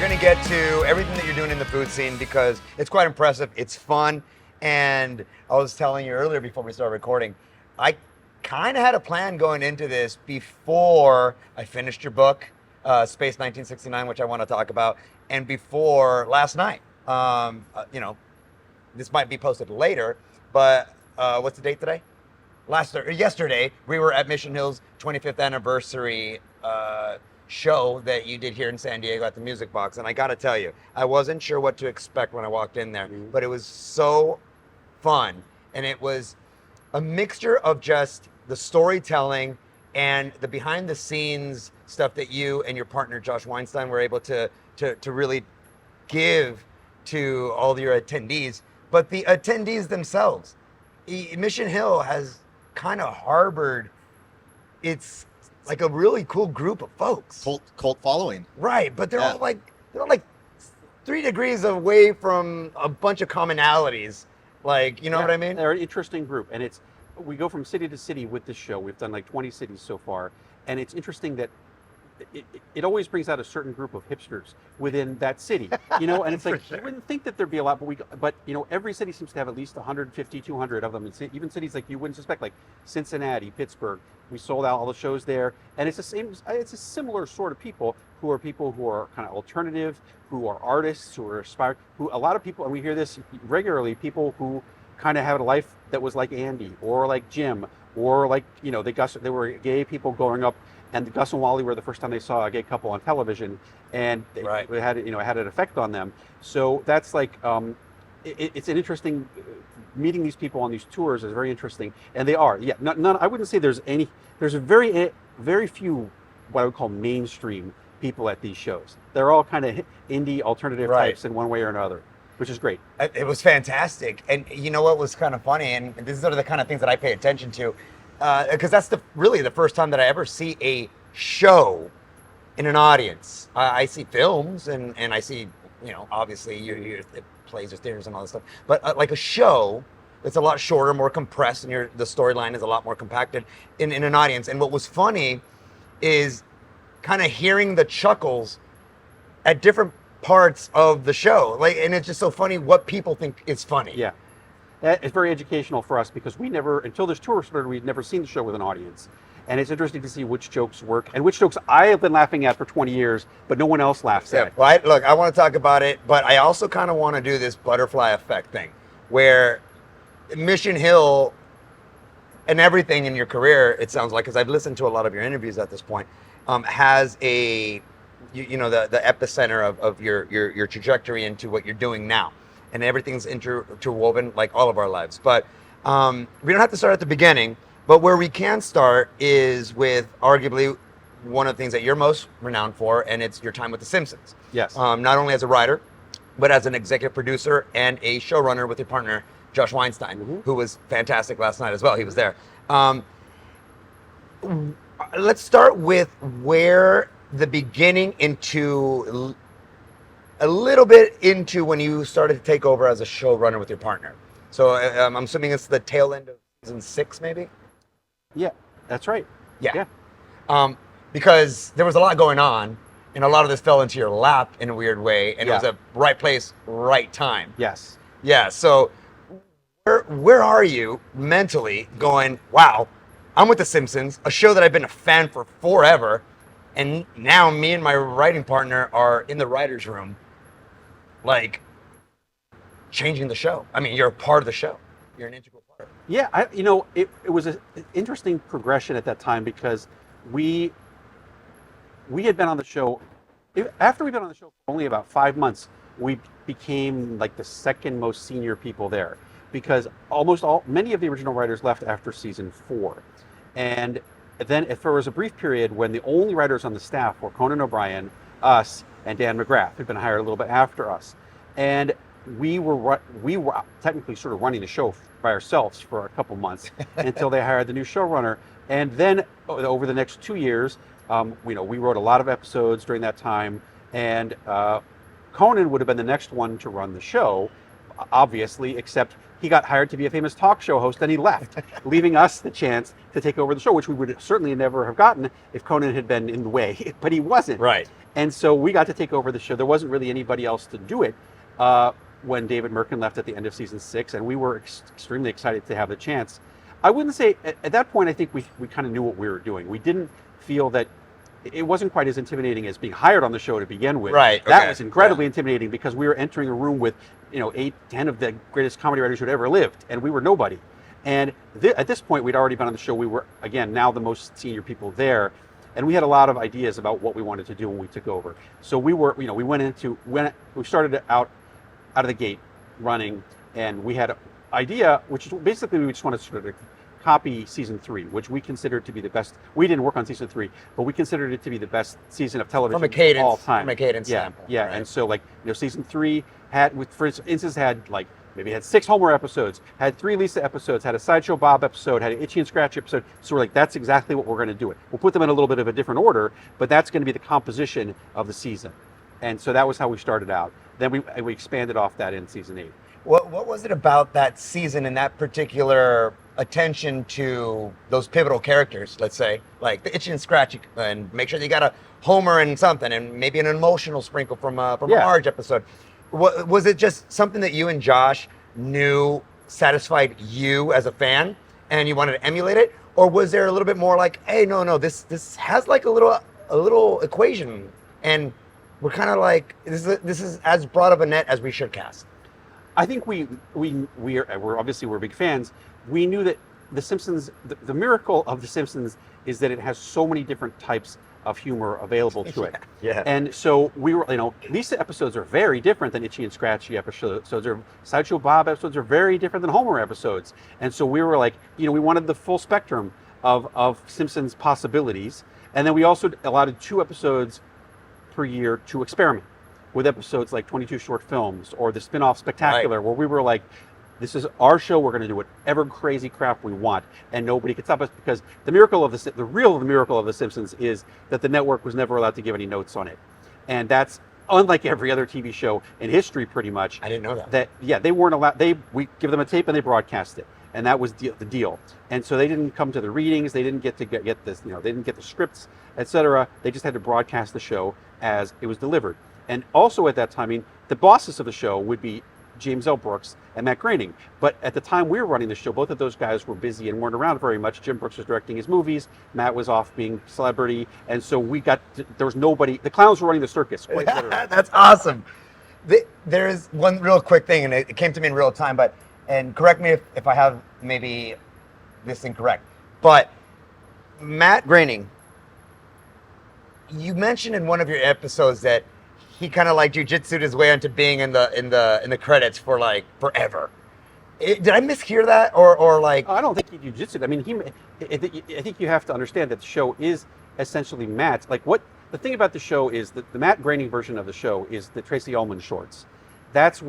going to get to everything that you're doing in the food scene because it's quite impressive. It's fun. And I was telling you earlier before we started recording, I kind of had a plan going into this before I finished your book, Space 1969, which I want to talk about, and before last night. This might be posted later, but what's the date today? Yesterday, we were at Mission Hill's 25th anniversary show that you did here in San Diego at the Music Box, and I got to tell you, I wasn't sure what to expect when I walked in there, but it was so fun, and it was a mixture of just the storytelling and the behind-the-scenes stuff that you and your partner Josh Weinstein were able to really give to all of your attendees, but the attendees themselves. Mission Hill has kind of harbored its like a really cool group of folks. Cult following. Right, but they're all like 3 degrees away from a bunch of commonalities. Like, you know what I mean? They're an interesting group, and we go from city to city with this show. We've done like 20 cities so far, and it's interesting that it always brings out a certain group of hipsters within that city, and it's like, you wouldn't think that there'd be a lot, but every city seems to have at least 150, 200 of them, and even cities like you wouldn't suspect, like Cincinnati, Pittsburgh. We sold out all the shows there, and it's a similar sort of people who are kind of alternative, who are artists, who are aspired, who a lot of people, and we hear this regularly, people who kind of had a life that was like Andy or like Jim or like, they were gay people growing up. And Gus and Wally were the first time they saw a gay couple on television, and it had an effect on them. So that's like, it's an interesting meeting these people on these tours is very interesting, and they are. Yeah, none. I wouldn't say there's a very few what I would call mainstream people at these shows. They're all kind of indie alternative types in one way or another, which is great. It was fantastic, and you know what was kind of funny, and these are the kind of things that I pay attention to. Because that's really the first time that I ever see a show in an audience. I see films and I see, obviously you plays or theaters and all this stuff. But like a show that's a lot shorter, more compressed, and the storyline is a lot more compacted in an audience. And what was funny is kind of hearing the chuckles at different parts of the show. And it's just so funny what people think is funny. Yeah. It's very educational for us because until this tour started, we'd never seen the show with an audience. And it's interesting to see which jokes work and which jokes I have been laughing at for 20 years, but no one else laughs at. Well, I want to talk about it, but I also kind of want to do this butterfly effect thing where Mission Hill and everything in your career, it sounds like, because I've listened to a lot of your interviews at this point, has the epicenter of your trajectory into what you're doing now. And everything's interwoven like all of our lives. But we don't have to start at the beginning, but where we can start is with arguably one of the things that you're most renowned for, and it's your time with The Simpsons. Yes. Not only as a writer, but as an executive producer and a showrunner with your partner, Josh Weinstein, who was fantastic last night as well. He was there. Let's start with where the beginning into a little bit into when you started to take over as a showrunner with your partner. So I'm assuming it's the tail end of season 6, maybe? Yeah, that's right. Yeah. Because there was a lot going on, and a lot of this fell into your lap in a weird way, and it was a right place, right time. Yes. Yeah, so where are you mentally going, wow, I'm with The Simpsons, a show that I've been a fan for forever, and now me and my writing partner are in the writer's room, like, changing the show. I mean, you're a part of the show. You're an integral part. Yeah, it was an interesting progression at that time because we had been on the show. After we'd been on the show for only about 5 months, we became like the second most senior people there because many of the original writers left after season 4. And then if there was a brief period when the only writers on the staff were Conan O'Brien, us, and Dan McGrath, who'd been hired a little bit after us. And we were technically sort of running the show by ourselves for a couple months until they hired the new showrunner. And then over the next 2 years, we wrote a lot of episodes during that time. And Conan would have been the next one to run the show. obviously, except he got hired to be a famous talk show host and he left, leaving us the chance to take over the show, which we would certainly never have gotten if Conan had been in the way, but he wasn't. Right. And so we got to take over the show. There wasn't really anybody else to do it when David Merkin left at the end of season 6, and we were extremely excited to have the chance. I wouldn't say, at that point, I think we kind of knew what we were doing. We didn't feel that it wasn't quite as intimidating as being hired on the show to begin with. Right. That okay. was incredibly intimidating because we were entering a room with, 8, 10 of the greatest comedy writers who'd ever lived, and we were nobody. And at this point, we'd already been on the show. We were, again, now the most senior people there, and we had a lot of ideas about what we wanted to do when we took over. So we were, we started out of the gate running, and we had an idea, which is basically we just wanted to sort of copy season 3, which we considered to be the best. We didn't work on season 3, but we considered it to be the best season of television From a cadence, of all time. From a cadence yeah, sample. yeah. Right. And so, season 3 had, for instance, had maybe had 6 Homer episodes, had 3 Lisa episodes, had a Sideshow Bob episode, had an Itchy and Scratchy episode. So we're like, that's exactly what we're going to do it. We'll put them in a little bit of a different order, but that's going to be the composition of the season. And so that was how we started out. Then we expanded off that in season 8. What was it about that season and that particular attention to those pivotal characters, let's say, like the Itchy and Scratchy, and make sure that you got a Homer and something, and maybe an emotional sprinkle from a Marge episode? Was it just something that you and Josh knew satisfied you as a fan, and you wanted to emulate it, or was there a little bit more like, hey, no, this has like a little equation, and we're kind of like this is as broad of a net as we should cast? I think we're big fans. We knew that The Simpsons, the miracle of The Simpsons is that it has so many different types of humor available to it. Yeah. And so we were, Lisa episodes are very different than Itchy and Scratchy episodes. Sideshow Bob episodes are very different than Homer episodes. And so we were like, we wanted the full spectrum of Simpsons possibilities. And then we also allotted 2 episodes per year to experiment with episodes like 22 Short Films or the spin-off Spectacular, where we were like, this is our show, we're going to do whatever crazy crap we want, and nobody can stop us, because the miracle of the miracle of The Simpsons is that the network was never allowed to give any notes on it. And that's unlike every other TV show in history, pretty much. I didn't know that. They weren't allowed, we give them a tape and they broadcast it. And that was the deal. And so they didn't come to the readings, they didn't get to get this, they didn't get the scripts, etc. They just had to broadcast the show as it was delivered. And also at that time, the bosses of the show would be James L. Brooks and Matt Groening. But at the time we were running the show, both of those guys were busy and weren't around very much. Jim Brooks was directing his movies, Matt was off being celebrity, and so there was nobody, the clowns were running the circus, quite literally. That's awesome. There's one real quick thing, and it came to me in real time, and correct me if I have maybe this incorrect, but Matt Groening, you mentioned in one of your episodes that he kind of like jujitsu'd his way into being in the credits for like forever. Did I mishear that, or like? I don't think he jujitsu'd. I mean, I think you have to understand that the show is essentially Matt's. Like, what the thing about the show is that the Matt Groening version of the show is the Tracy Ullman shorts. That's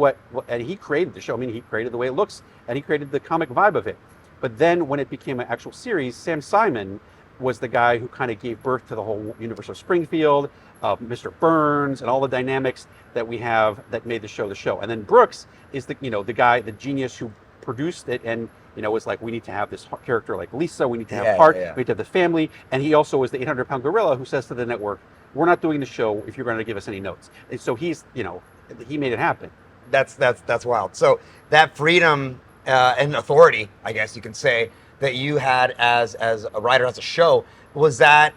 and he created the show. I mean, he created the way it looks, and he created the comic vibe of it. But then when it became an actual series, Sam Simon was the guy who kind of gave birth to the whole universe of Springfield, Mr. Burns, and all the dynamics that we have that made the show. And then Brooks is the guy, the genius who produced it, and was like, we need to have this character like Lisa, we need to have heart, we need to have the family. And he also was the 800-pound gorilla who says to the network, we're not doing the show if you're going to give us any notes. And so he's, he made it happen. That's wild. So that freedom and authority, I guess you can say, that you had as a writer, as a show, was that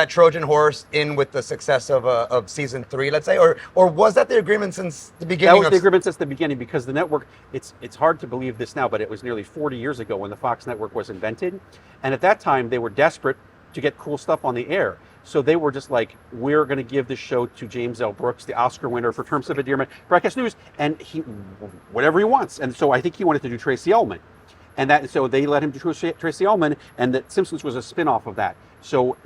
Trojan horse in with the success of season 3, let's say, or was that the agreement since the beginning? That was the agreement since the beginning, because the network, it's hard to believe this now, but it was nearly 40 years ago when the Fox network was invented. And at that time, they were desperate to get cool stuff on the air. So they were just like, we're going to give this show to James L. Brooks, the Oscar winner for Terms of Endearment, Broadcast News, and whatever he wants. And so I think he wanted to do Tracy Ullman. So they let him do Tracy Ullman, and The Simpsons was a spin-off of that. So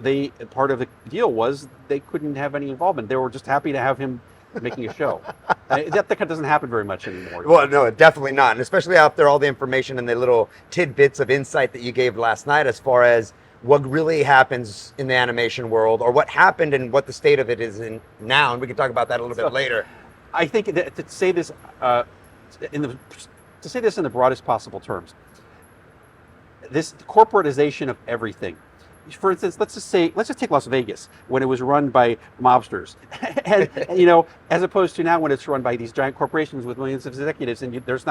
part of the deal was they couldn't have any involvement. They were just happy to have him making a show. That doesn't happen very much anymore. Well, no, definitely not. And especially after all the information and the little tidbits of insight that you gave last night as far as what really happens in the animation world, or what happened and what the state of it is in now. And we can talk about that a little bit later. I think that to say this to say this in the broadest possible terms, this corporatization of everything. For instance, let's just take Las Vegas when it was run by mobsters, and as opposed to now when it's run by these giant corporations with millions of executives, and there's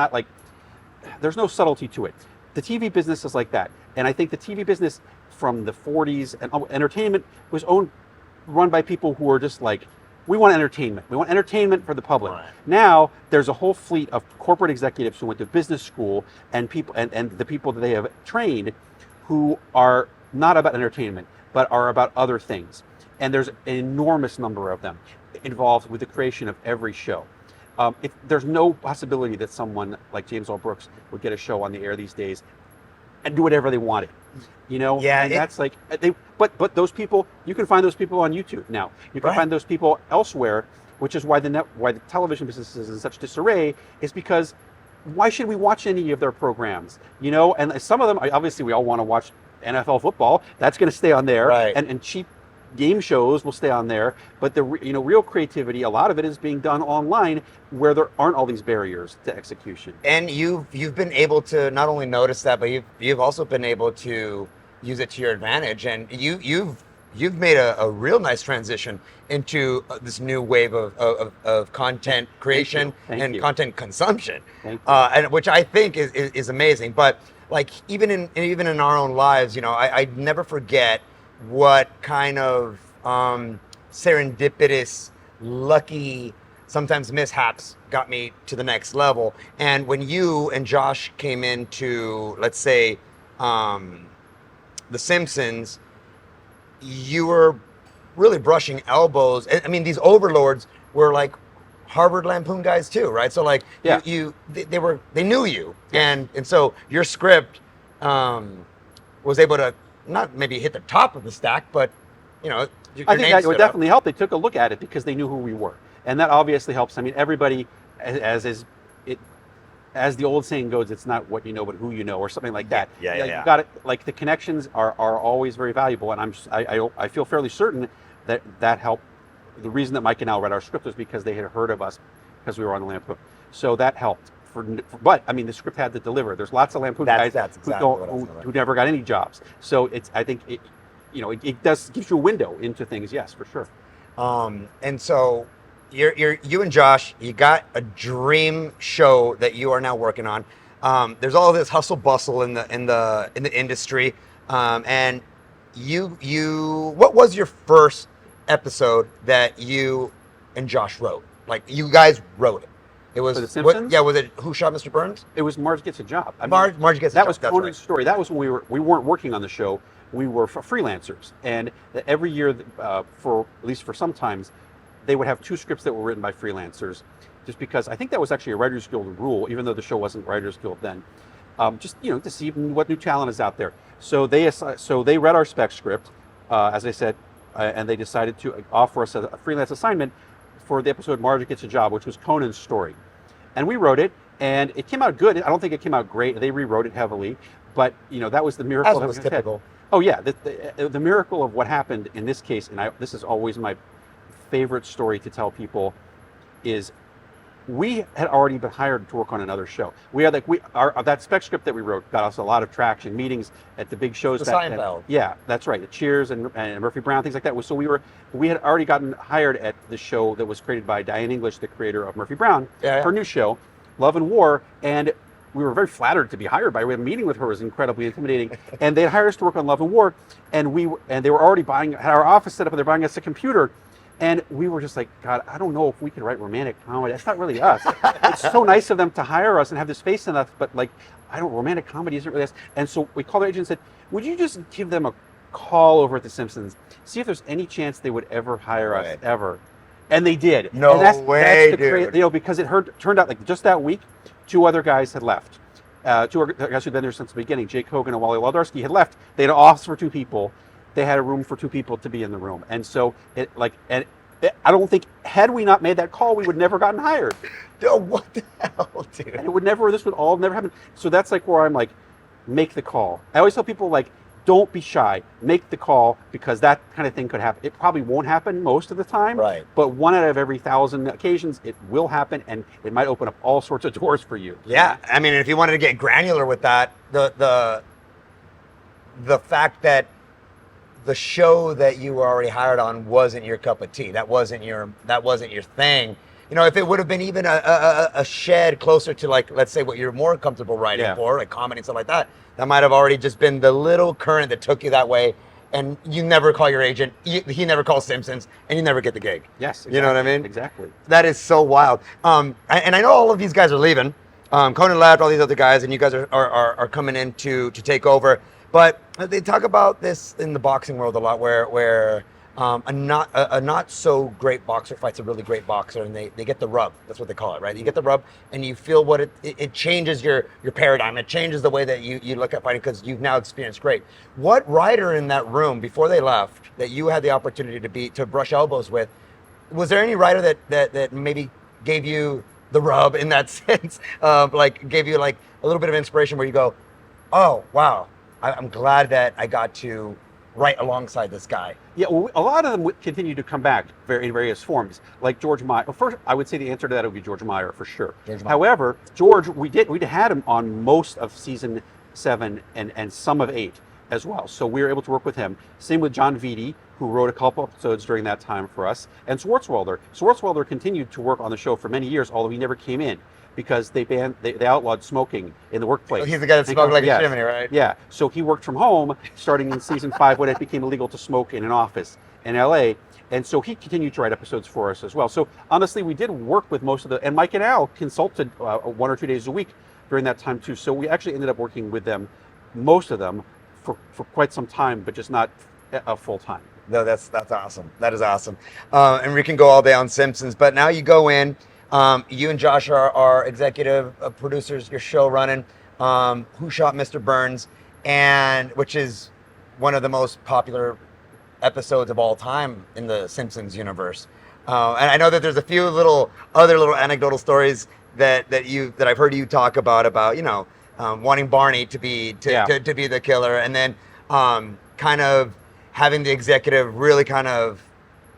no subtlety to it. The TV business is like that, and I think the TV business from the 40s and entertainment was run by people who were just like, we want entertainment. We want entertainment for the public. Right. Now there's a whole fleet of corporate executives who went to business school and people and the people that they have trained who are not about entertainment, but are about other things. And there's an enormous number of them involved with the creation of every show. There's no possibility that someone like James L. Brooks would get a show on the air these days and do whatever they wanted. Yeah, and that's like but those people, you can find those people on YouTube now. You can find those people elsewhere, which is why the television business is in such disarray, is because why should we watch any of their programs? And some of them, obviously we all want to watch NFL football. That's going to stay on there, right. and cheap game shows will stay on there. But the real creativity, a lot of it is being done online, where there aren't all these barriers to execution. And you've been able to not only notice that, but you've also been able to use it to your advantage. And you've made a real nice transition into this new wave of content creation Thank you. Content consumption, Thank you. which I think is amazing. But like even in our own lives, I never forget what kind of serendipitous, lucky, sometimes mishaps got me to the next level. And when you and Josh came into, let's say, The Simpsons, you were really brushing elbows. I mean, these overlords were like Harvard Lampoon guys too, right? So like, yeah. they knew you, and so your script was able to not maybe hit the top of the stack, but your I think name that stood would up. definitely help. They took a look at it because they knew who we were, and that obviously helps. I mean, everybody, as the old saying goes, it's not what you know, but who you know, or something like that. Yeah. You got it. Like the connections are always very valuable, and I feel fairly certain that helped. The reason that Mike and Al read our script was because they had heard of us because we were on the Lampoon, so that helped. But I mean, the script had to deliver. There's lots of Lampoon guys who never got any jobs. So I think it does gives you a window into things. Yes, for sure. And so you and Josh, you got a dream show that you are now working on. There's all this hustle bustle in the industry, and what was your first episode that you and Josh wrote? Like you guys wrote it. It was For The Simpsons? was it Who Shot Mr. Burns? It was Marge Gets a Job. Marge Gets a Job. That was Conan's story. That was when we weren't working on the show. We were freelancers, and every year, for at least for some times, they would have 2 scripts that were written by freelancers, just because I think that was actually a Writers Guild rule, even though the show wasn't Writers Guild then. Just to see what new talent is out there. So they read our spec script, as I said, and they decided to offer us a freelance assignment for the episode Marge Gets a Job, which was Conan's story. And we wrote it, and it came out good. I don't think it came out great. They rewrote it heavily, but that was the miracle. As was typical. Oh yeah, the miracle of what happened in this case, and this is always my favorite story to tell people, is we had already been hired to work on another show. We had that spec script that we wrote got us a lot of traction, meetings at the big shows. Seinfeld. Yeah, that's right. The Cheers and Murphy Brown, things like that. So we had already gotten hired at the show that was created by Diane English, the creator of Murphy Brown, her new show, Love and War, and we were very flattered to be hired by her. We had a meeting with her. It was incredibly intimidating, and they hired us to work on Love and War, and they were already had our office set up, and they're buying us a computer. And we were just like, God, I don't know if we could write romantic comedy. That's not really us. It's so nice of them to hire us and have this faith in us, but romantic comedy isn't really us. And so we called our agent and said, would you just give them a call over at The Simpsons, see if there's any chance they would ever hire us, ever. And they did. No way, dude. Because it turned out like just that week, 2 other guys had left. 2 other guys who'd been there since the beginning, Jake Hogan and Wally Waldarski, had left. They had an office for 2 people. They had a room for 2 people to be in the room. And so I don't think, had we not made that call, we would never gotten hired. Yo, what the hell, dude? And this would all never happen. So that's like where I'm like, make the call. I always tell people, like, don't be shy. Make the call, because that kind of thing could happen. It probably won't happen most of the time, Right. but 1 out of every 1,000 occasions, it will happen, and it might open up all sorts of doors for you. Yeah, I mean, if you wanted to get granular with that, the fact that the show that you were already hired on wasn't your cup of tea. That wasn't your thing. You know, if it would have been even a shed closer to, like, let's say what you're more comfortable writing for, like comedy and stuff like that, that might have already just been the little current that took you that way. And you never call your agent. He never calls Simpsons, and you never get the gig. Yes, exactly. You know what I mean? Exactly. That is so wild. And I know all of these guys are leaving. Conan left, all these other guys, and you guys are coming in to take over. But they talk about this in the boxing world a lot, where a not so great boxer fights a really great boxer, and they get the rub. That's what they call it, right? You get the rub, and you feel what it changes your paradigm. It changes the way that you look at fighting, because you've now experienced great. What writer in that room before they left that you had the opportunity to brush elbows with? Was there any writer that maybe gave you the rub in that sense, like gave you like a little bit of inspiration where you go, oh wow, I'm glad that I got to write alongside this guy? Yeah, well, a lot of them would continue to come back in various forms, like George Meyer. Well, first, I would say the answer to that would be George Meyer for sure. However, George, we'd had him on most of season 7 and some of 8 as well, so we were able to work with him. Same with John Vitti, who wrote a couple episodes during that time for us, and Swartzwelder. Swartzwelder continued to work on the show for many years, although he never came in, because they outlawed smoking in the workplace. Oh, he's the guy that smoked like a chimney, right? Yeah. So he worked from home starting in season 5 when it became illegal to smoke in an office in LA. And so he continued to write episodes for us as well. So honestly, we did work with most of and Mike and Al consulted 1 or 2 days a week during that time too. So we actually ended up working with them, most of them, for quite some time, but just not full time. No, that's awesome. That is awesome. And we can go all day on Simpsons, but now you go in. You and Josh are executive producers. Your show running. Who Shot Mr. Burns, and which is one of the most popular episodes of all time in the Simpsons universe. And I know that there's a few other little anecdotal stories that I've heard you talk about wanting Barney to be the killer, and then kind of having the executive really kind of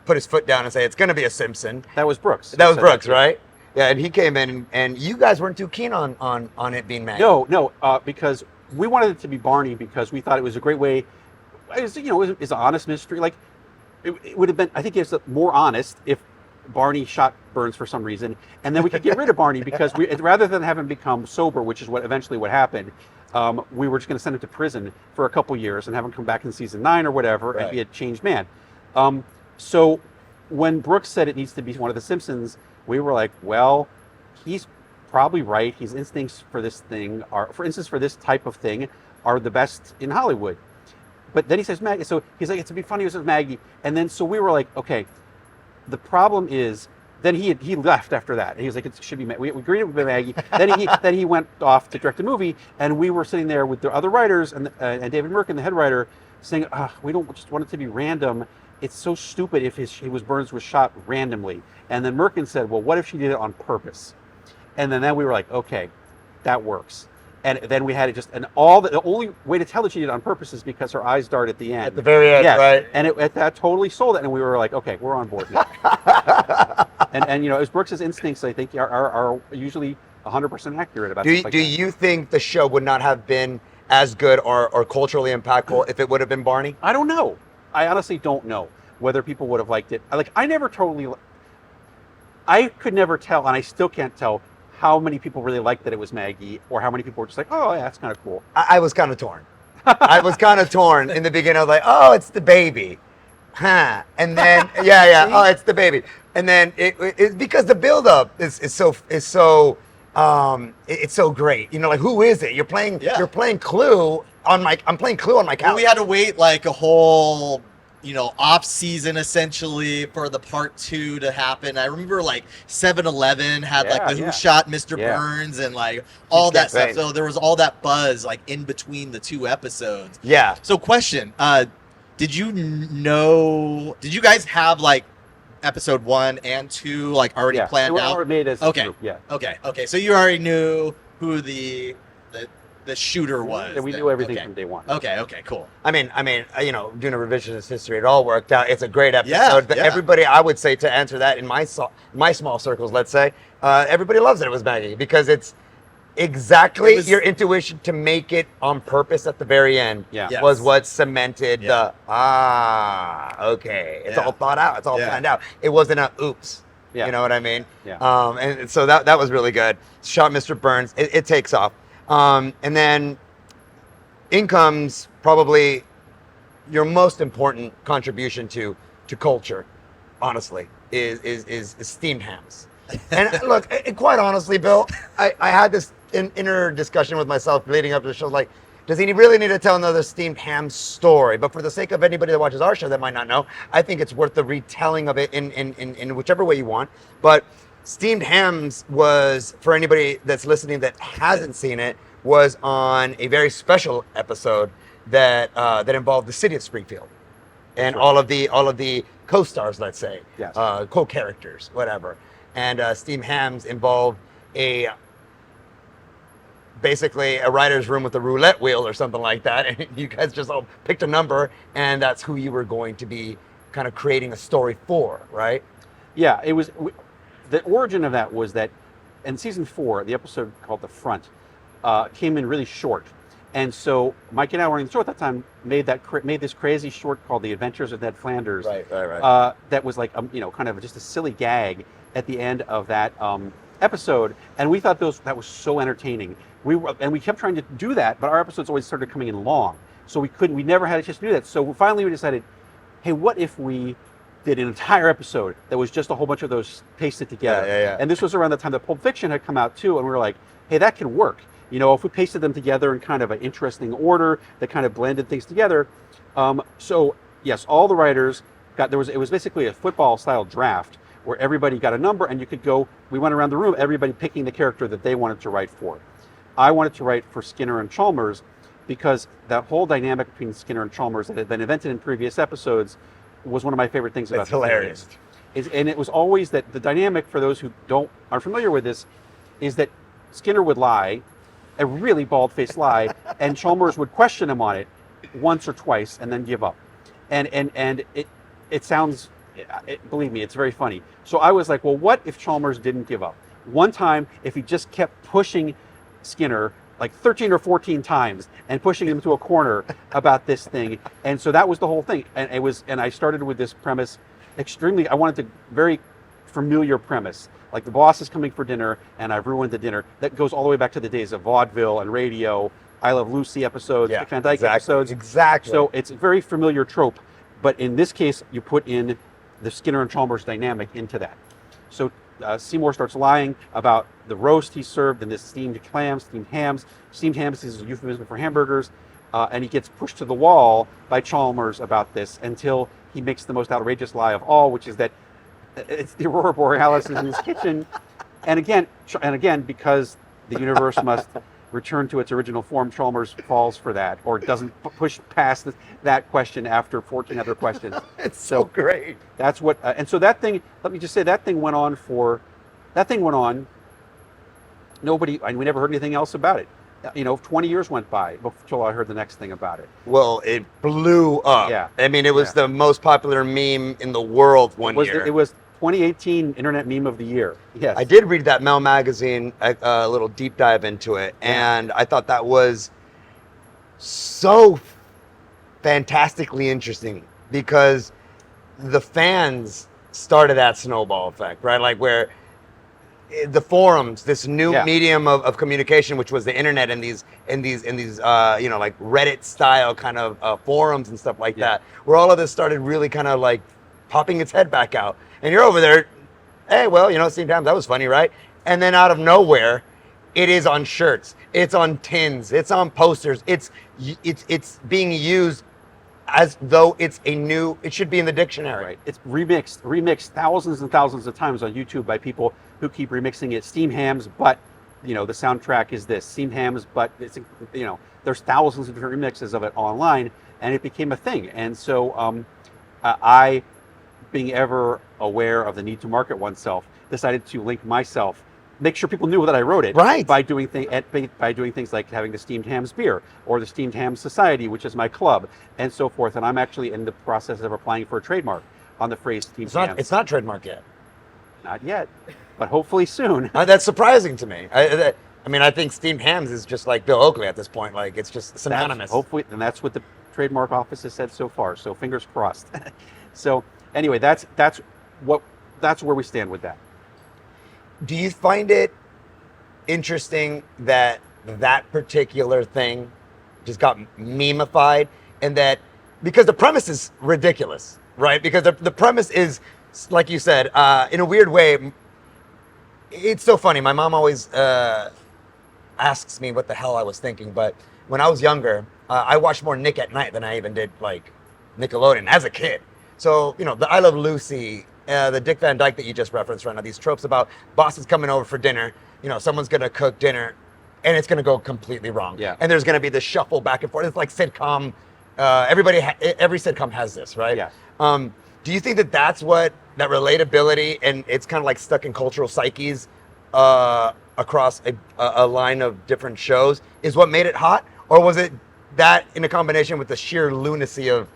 put his foot down and say it's going to be a Simpson. That was Brooks. That was Brooks, right? Yeah, and he came in, and you guys weren't too keen on it being Maggie. No, because we wanted it to be Barney, because we thought it was a great way. It's an honest mystery. Like it would have been. I think it's more honest if Barney shot Burns for some reason, and then we could get rid of Barney, because rather than have him become sober, which is what happened. We were just going to send him to prison for a couple years and have him come back in season 9 or whatever, right, and be a changed man. So when Brooks said it needs to be one of the Simpsons, we were like, well, he's probably right. His instincts for this thing for instance, for this type of thing, are the best in Hollywood. But then he says Maggie. So he's like, it's to be funny with Maggie. And then so we were like, okay, the problem is, then he left after that. And he was like, it should be Maggie. We agreed with Maggie. Then he went off to direct a movie, and we were sitting there with the other writers and David Merkin, the head writer, saying, we don't just want it to be random. It's so stupid if Burns was shot randomly. And then Merkin said, well, what if she did it on purpose? And then we were like, okay, that works. And then we had it the only way to tell that she did it on purpose is because her eyes dart at the end. At the very end, yes. Right? And that totally sold it. And we were like, okay, we're on board now. and as Brooks' instincts, I think, are usually 100% accurate about stuff like that. Do you think the show would not have been as good or culturally impactful if it would have been Barney? I don't know. I honestly don't know whether people would have liked it. I could never tell, and I still can't tell, how many people really liked that it was Maggie, or how many people were just like, oh yeah, that's kind of cool. I was kind of torn. I was kind of torn in the beginning. I was like, oh, it's the baby. Huh. And then, yeah. Oh, it's the baby. And then it because the buildup is so great. Like, who is it? You're playing Clue on I'm playing Clue on my couch. We had to wait like a whole off season essentially for the part 2 to happen. I remember like 7-Eleven had the Who Shot Mr. Burns and like all that stuff. So there was all that buzz like in between the 2 episodes. Yeah. So question, did you guys have like episode 1 and 2 like already planned out? Made as okay. a group, yeah. Okay. So you already knew who the the shooter was. Yeah, we then. knew everything Okay. from day one. Okay, cool. I mean, doing a revisionist history, it all worked out. It's a great episode. Yeah, But yeah. everybody, I would say, to answer that in my small circles, let's say, everybody loves that it was Maggie because it's exactly your intuition to make it on purpose at the very end. Yeah. Yes. Was what cemented okay, it's all thought out, it's all planned out. It wasn't a oops. Yeah. You know what I mean? Yeah. And so that was really good. Shot Mr. Burns. It takes off. And then in comes probably your most important contribution to culture, honestly, is steamed hams. And look, quite honestly, Bill, I had this inner discussion with myself leading up to the show, like, does he really need to tell another steamed ham story? But for the sake of anybody that watches our show that might not know, I think it's worth the retelling of it in whichever way you want. But steamed hams was, for anybody that's listening that hasn't seen it, was on a very special episode that involved the city of Springfield and all of the co-stars, let's say, Yes. co-characters, whatever. And steamed hams involved basically a writer's room with a roulette wheel or something like that, and you guys just all picked a number, and that's who you were going to be kind of creating a story for, right? Yeah, it was. The origin of that was that in season 4, the episode called "The Front" came in really short, and so Mike and I were in the show at that time. Made this crazy short called "The Adventures of Ned Flanders." Right. That was like kind of just a silly gag at the end of that episode, and we thought that was so entertaining. We kept trying to do that, but our episodes always started coming in long, so we never had a chance to do that. So finally we decided, hey, what if we did an entire episode that was just a whole bunch of those pasted together? Yeah. And this was around the time that Pulp Fiction had come out too, and we were like, hey, that can work. If we pasted them together in kind of an interesting order that kind of blended things together. So yes, all the writers it was basically a football style draft where everybody got a number, and we went around the room, everybody picking the character that they wanted to write for. I wanted to write for Skinner and Chalmers because that whole dynamic between Skinner and Chalmers that had been invented in previous episodes was one of my favorite things about It's hilarious. And it was always that the dynamic, for those who aren't familiar with this, is that Skinner would lie, a really bald-faced lie, and Chalmers would question him on it once or twice and then give up. And it sounds, believe me, it's very funny. So I was like, well, what if Chalmers didn't give up? One time, if he just kept pushing Skinner like 13 or 14 times and pushing him to a corner about this thing. And so that was the whole thing. And I started with this premise I wanted a very familiar premise. Like, the boss is coming for dinner and I've ruined the dinner. That goes all the way back to the days of vaudeville and radio, I Love Lucy episodes, Dick Van Dyke episodes. Exactly. So it's a very familiar trope. But in this case, you put in the Skinner and Chalmers dynamic into that. So Seymour starts lying about the roast he served and this steamed clams, steamed hams. Steamed hams is a euphemism for hamburgers. And he gets pushed to the wall by Chalmers about this until he makes the most outrageous lie of all, which is that it's the Aurora Borealis is in his kitchen. And again, because the universe must return to its original form, Chalmers falls for that, or doesn't push past that question after 14 other questions. It's so great. That's what, and so that thing, let me just say, that thing went on. We never heard anything else about it. 20 years went by until I heard the next thing about it. Well, it blew up. Yeah. I mean, it was the most popular meme in the world one year. It was 2018 Internet Meme of the Year. Yes. I did read that Mel magazine, a little deep dive into it, and I thought that was so fantastically interesting because the fans started that snowball effect, right? Like, where the forums, this new medium of communication, which was the internet and these like Reddit style kind of forums and stuff like that, where all of this started really kind of like popping its head back out. And you're over there, hey, well, sometimes that was funny, right? And then out of nowhere, it is on shirts, it's on tins, it's on posters, it's being used as though it should be in the dictionary. Right. It's remixed thousands and thousands of times on YouTube by people who keep remixing it. Steamed hams, but the soundtrack is this. Steamed hams, but it's there's thousands of different remixes of it online, and it became a thing. And so I, being ever aware of the need to market oneself, decided to link myself make sure people knew that I wrote it, Right. by doing things like having the Steamed Hams beer or the Steamed Ham Society, which is my club, and so forth. And I'm actually in the process of applying for a trademark on the phrase Steamed Hams. It's not trademark yet. Not yet, but hopefully soon. That's surprising to me. I mean, I think steamed hams is just like Bill Oakley at this point. Like, it's just synonymous. Hopefully, and that's what the trademark office has said so far. So fingers crossed. So anyway, that's where we stand with that. Do you find it interesting that particular thing just got memeified, and that because the premise is ridiculous, right? Because the premise is, like you said, in a weird way, it's so funny. My mom always asks me what the hell I was thinking, but when I was younger, I watched more Nick at Night than I even did like Nickelodeon as a kid. So, you know, the I Love Lucy, the Dick Van Dyke that you just referenced right now, these tropes about bosses coming over for dinner, you know, someone's gonna cook dinner and it's gonna go completely wrong. Yeah. And there's gonna be this shuffle back and forth. It's like sitcom. Every sitcom has this, right? Yeah. Do you think that that's what that relatability, and it's kind of like stuck in cultural psyches across a line of different shows, is what made it hot? Or was it that in a combination with the sheer lunacy of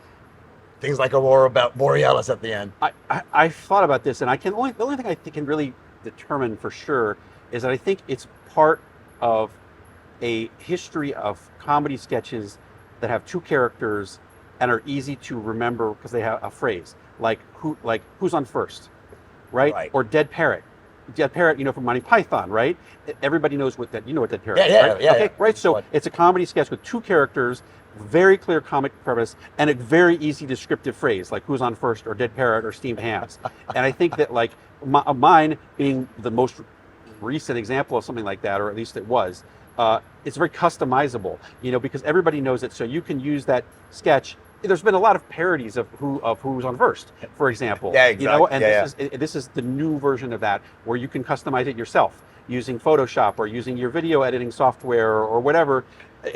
things like Aurora Borealis at the end? I thought about this, and the only thing I think can really determine for sure is that I think it's part of a history of comedy sketches that have two characters and are easy to remember because they have a phrase like who's on first, right? Or dead parrot. Dead parrot, you know, from Monty Python, right? Everybody knows what dead parrot is, right? Yeah. Okay, right. So it's a comedy sketch with two characters, very clear comic premise, and a very easy descriptive phrase like who's on first or dead parrot or steamed hams. And I think that like mine being the most recent example of something like that, or at least it was, it's very customizable, you know, because everybody knows it. So you can use that sketch. There's been a lot of parodies of who's on first, for example. Yeah, exactly. You know, and this is the new version of that, where you can customize it yourself using Photoshop or using your video editing software or whatever.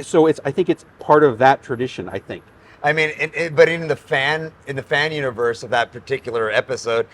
So I think it's part of that tradition, I think. I mean, but in the fan universe of that particular episode,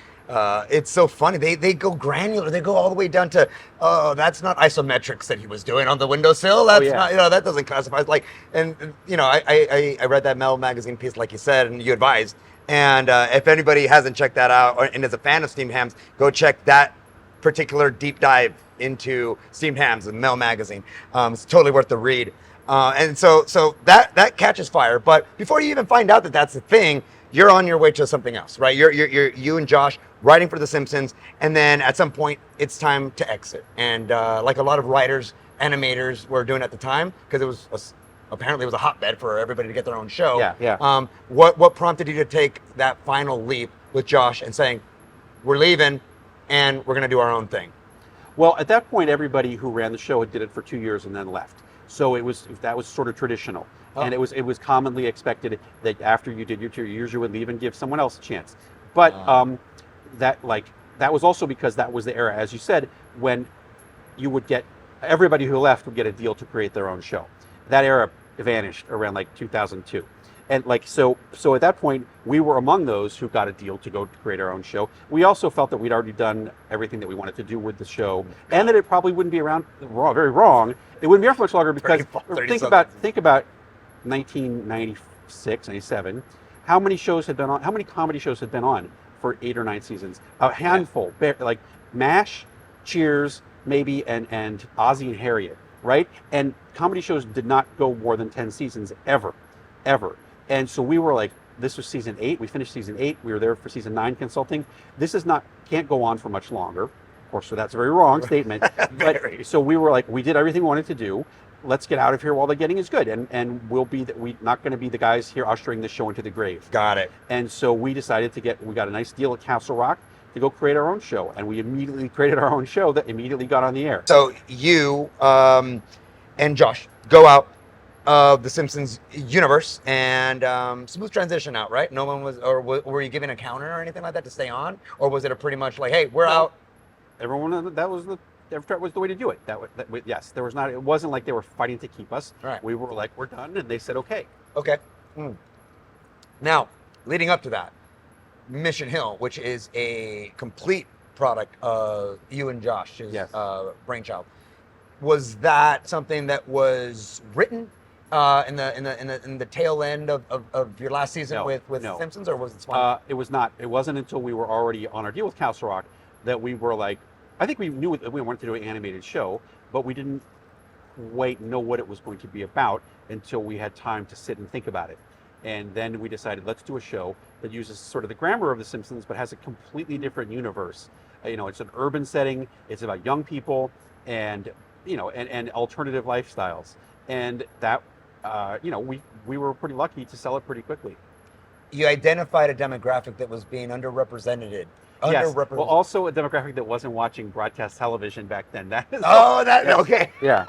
it's so funny. They go granular. They go all the way down to, oh, that's not isometrics that he was doing on the windowsill. That's not, you know, that doesn't classify. Like, and you know, I read that Mel magazine piece, like you said, and you advised. And if anybody hasn't checked that out and is a fan of steamed hams, go check that particular deep dive into steamed hams in Mel magazine. It's totally worth the read. And so that catches fire. But before you even find out that that's the thing, you're on your way to something else, right? You and Josh writing for The Simpsons, and then at some point it's time to exit. And like a lot of writers, animators were doing at the time, because it was apparently it was a hotbed for everybody to get their own show. Yeah. What prompted you to take that final leap with Josh and saying, we're leaving and we're going to do our own thing? Well, at that point, everybody who ran the show did it for 2 years and then left. So that was sort of traditional. Oh. And it was commonly expected that after you did your 2 years, you would leave and give someone else a chance. But that was also because that was the era, as you said, when you would get everybody who left would get a deal to create their own show. That era vanished around like 2002. And like so at that point, we were among those who got a deal to go create our own show. We also felt that we'd already done everything that we wanted to do with the show, and that it probably wouldn't be around very wrong. It wouldn't be around for much longer because think about 1996, 97. How many comedy shows had been on for 8 or 9 seasons? A handful, like MASH, Cheers, maybe, and Ozzie and Harriet, right? And comedy shows did not go more than 10 seasons ever. And so we were like, this was season 8. We finished season 8. We were there for season 9 consulting. This can't go on for much longer. Of course, so that's a very wrong statement. But so we were like, we did everything we wanted to do. Let's get out of here while the getting is good. And we're not going to be the guys here ushering the show into the grave. Got it. And so we decided we got a nice deal at Castle Rock to go create our own show. And we immediately created our own show that immediately got on the air. So you and Josh go out of the Simpsons universe, and smooth transition out, right? No one was, or were you given a counter or anything like that to stay on, or was it a pretty much like, hey, we're out? Everyone, that was the way to do it. Yes, there was not. It wasn't like they were fighting to keep us. Right. We were like, we're done, and they said, okay. Okay. Now, leading up to that, Mission Hill, which is a complete product, you and Josh, his Yes. brainchild. Was that something that was written in the tail end of your last season No, with no. Simpsons, or was it spawned? It was not. It wasn't until we were already on our deal with Castle Rock that we were like, I think we knew that we wanted to do an animated show, but we didn't wait and know what it was going to be about until we had time to sit and think about it. And then we decided, let's do a show that uses sort of the grammar of The Simpsons, but has a completely different universe. It's an urban setting. It's about young people and, and alternative lifestyles. And that, we were pretty lucky to sell it pretty quickly. You identified a demographic that was being underrepresented. Yes. Well, also a demographic that wasn't watching broadcast television back then. That is. Yes. Okay. Yeah.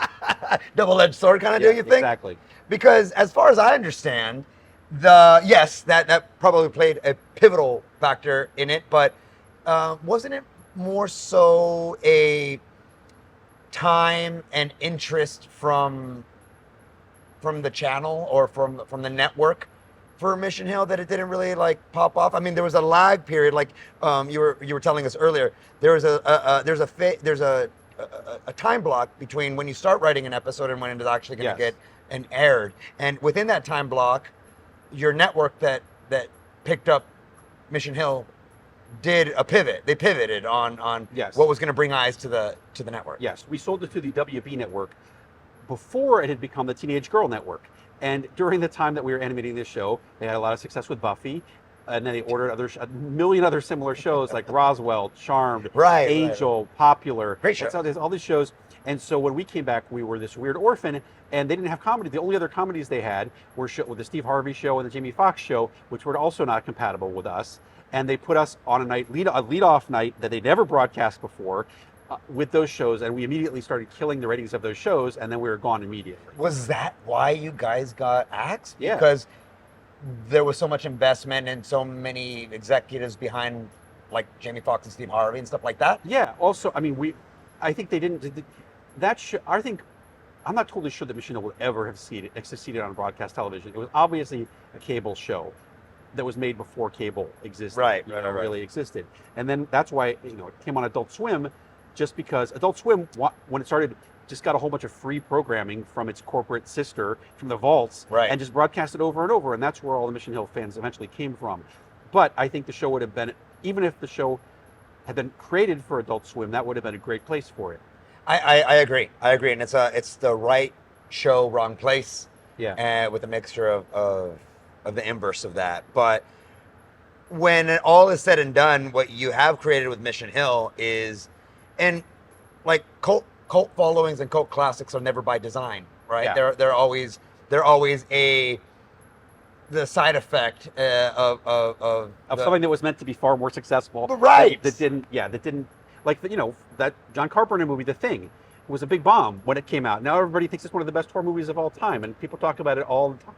Double-edged sword kind of deal, you think? Exactly. Because as far as I understand, that probably played a pivotal factor in it, but wasn't it more so a time and interest from the channel or from the network for Mission Hill that it didn't really like pop off? I mean, there was a lag period, like you were telling us earlier. There's a time block between when you start writing an episode and when it is actually going to get and aired. And within that time block, your network that picked up Mission Hill did a pivot. They pivoted on what was going to bring eyes to the network. Yes, we sold it to the WB network before it had become the Teenage Girl Network. And during the time that we were animating this show, they had a lot of success with Buffy, and then they ordered a million other similar shows like Roswell, Charmed, Angel, Popular. Great show. All these shows. And so when we came back, we were this weird orphan, and they didn't have comedy. The only other comedies they had were with the Steve Harvey show and the Jamie Foxx show, which were also not compatible with us. And they put us on a lead-off night that they never broadcast before with those shows, and we immediately started killing the ratings of those shows, and then we were gone immediately. Was that why you guys got axed? Yeah. Because there was so much investment and so many executives behind, like Jamie Foxx and Steve Harvey and stuff like that? Yeah. Also, I mean, I think they didn't. That show, I think, I'm not totally sure that Mission Hill would ever have succeeded on broadcast television. It was obviously a cable show that was made before cable existed. Right. Really existed. And then that's why, it came on Adult Swim, just because Adult Swim, when it started, just got a whole bunch of free programming from its corporate sister, from the vaults, and just broadcast it over and over. And that's where all the Mission Hill fans eventually came from. But I think the show would have been, even if the show had been created for Adult Swim, that would have been a great place for it. I agree. And it's the right show, wrong place. Yeah. With a mixture of the inverse of that. But when all is said and done, what you have created with Mission Hill is, and like cult followings and cult classics are never by design, right? Yeah. They're always the side effect of something that was meant to be far more successful. Right. That didn't like that John Carpenter movie, The Thing, was a big bomb when it came out. Now everybody thinks it's one of the best horror movies of all time, and people talk about it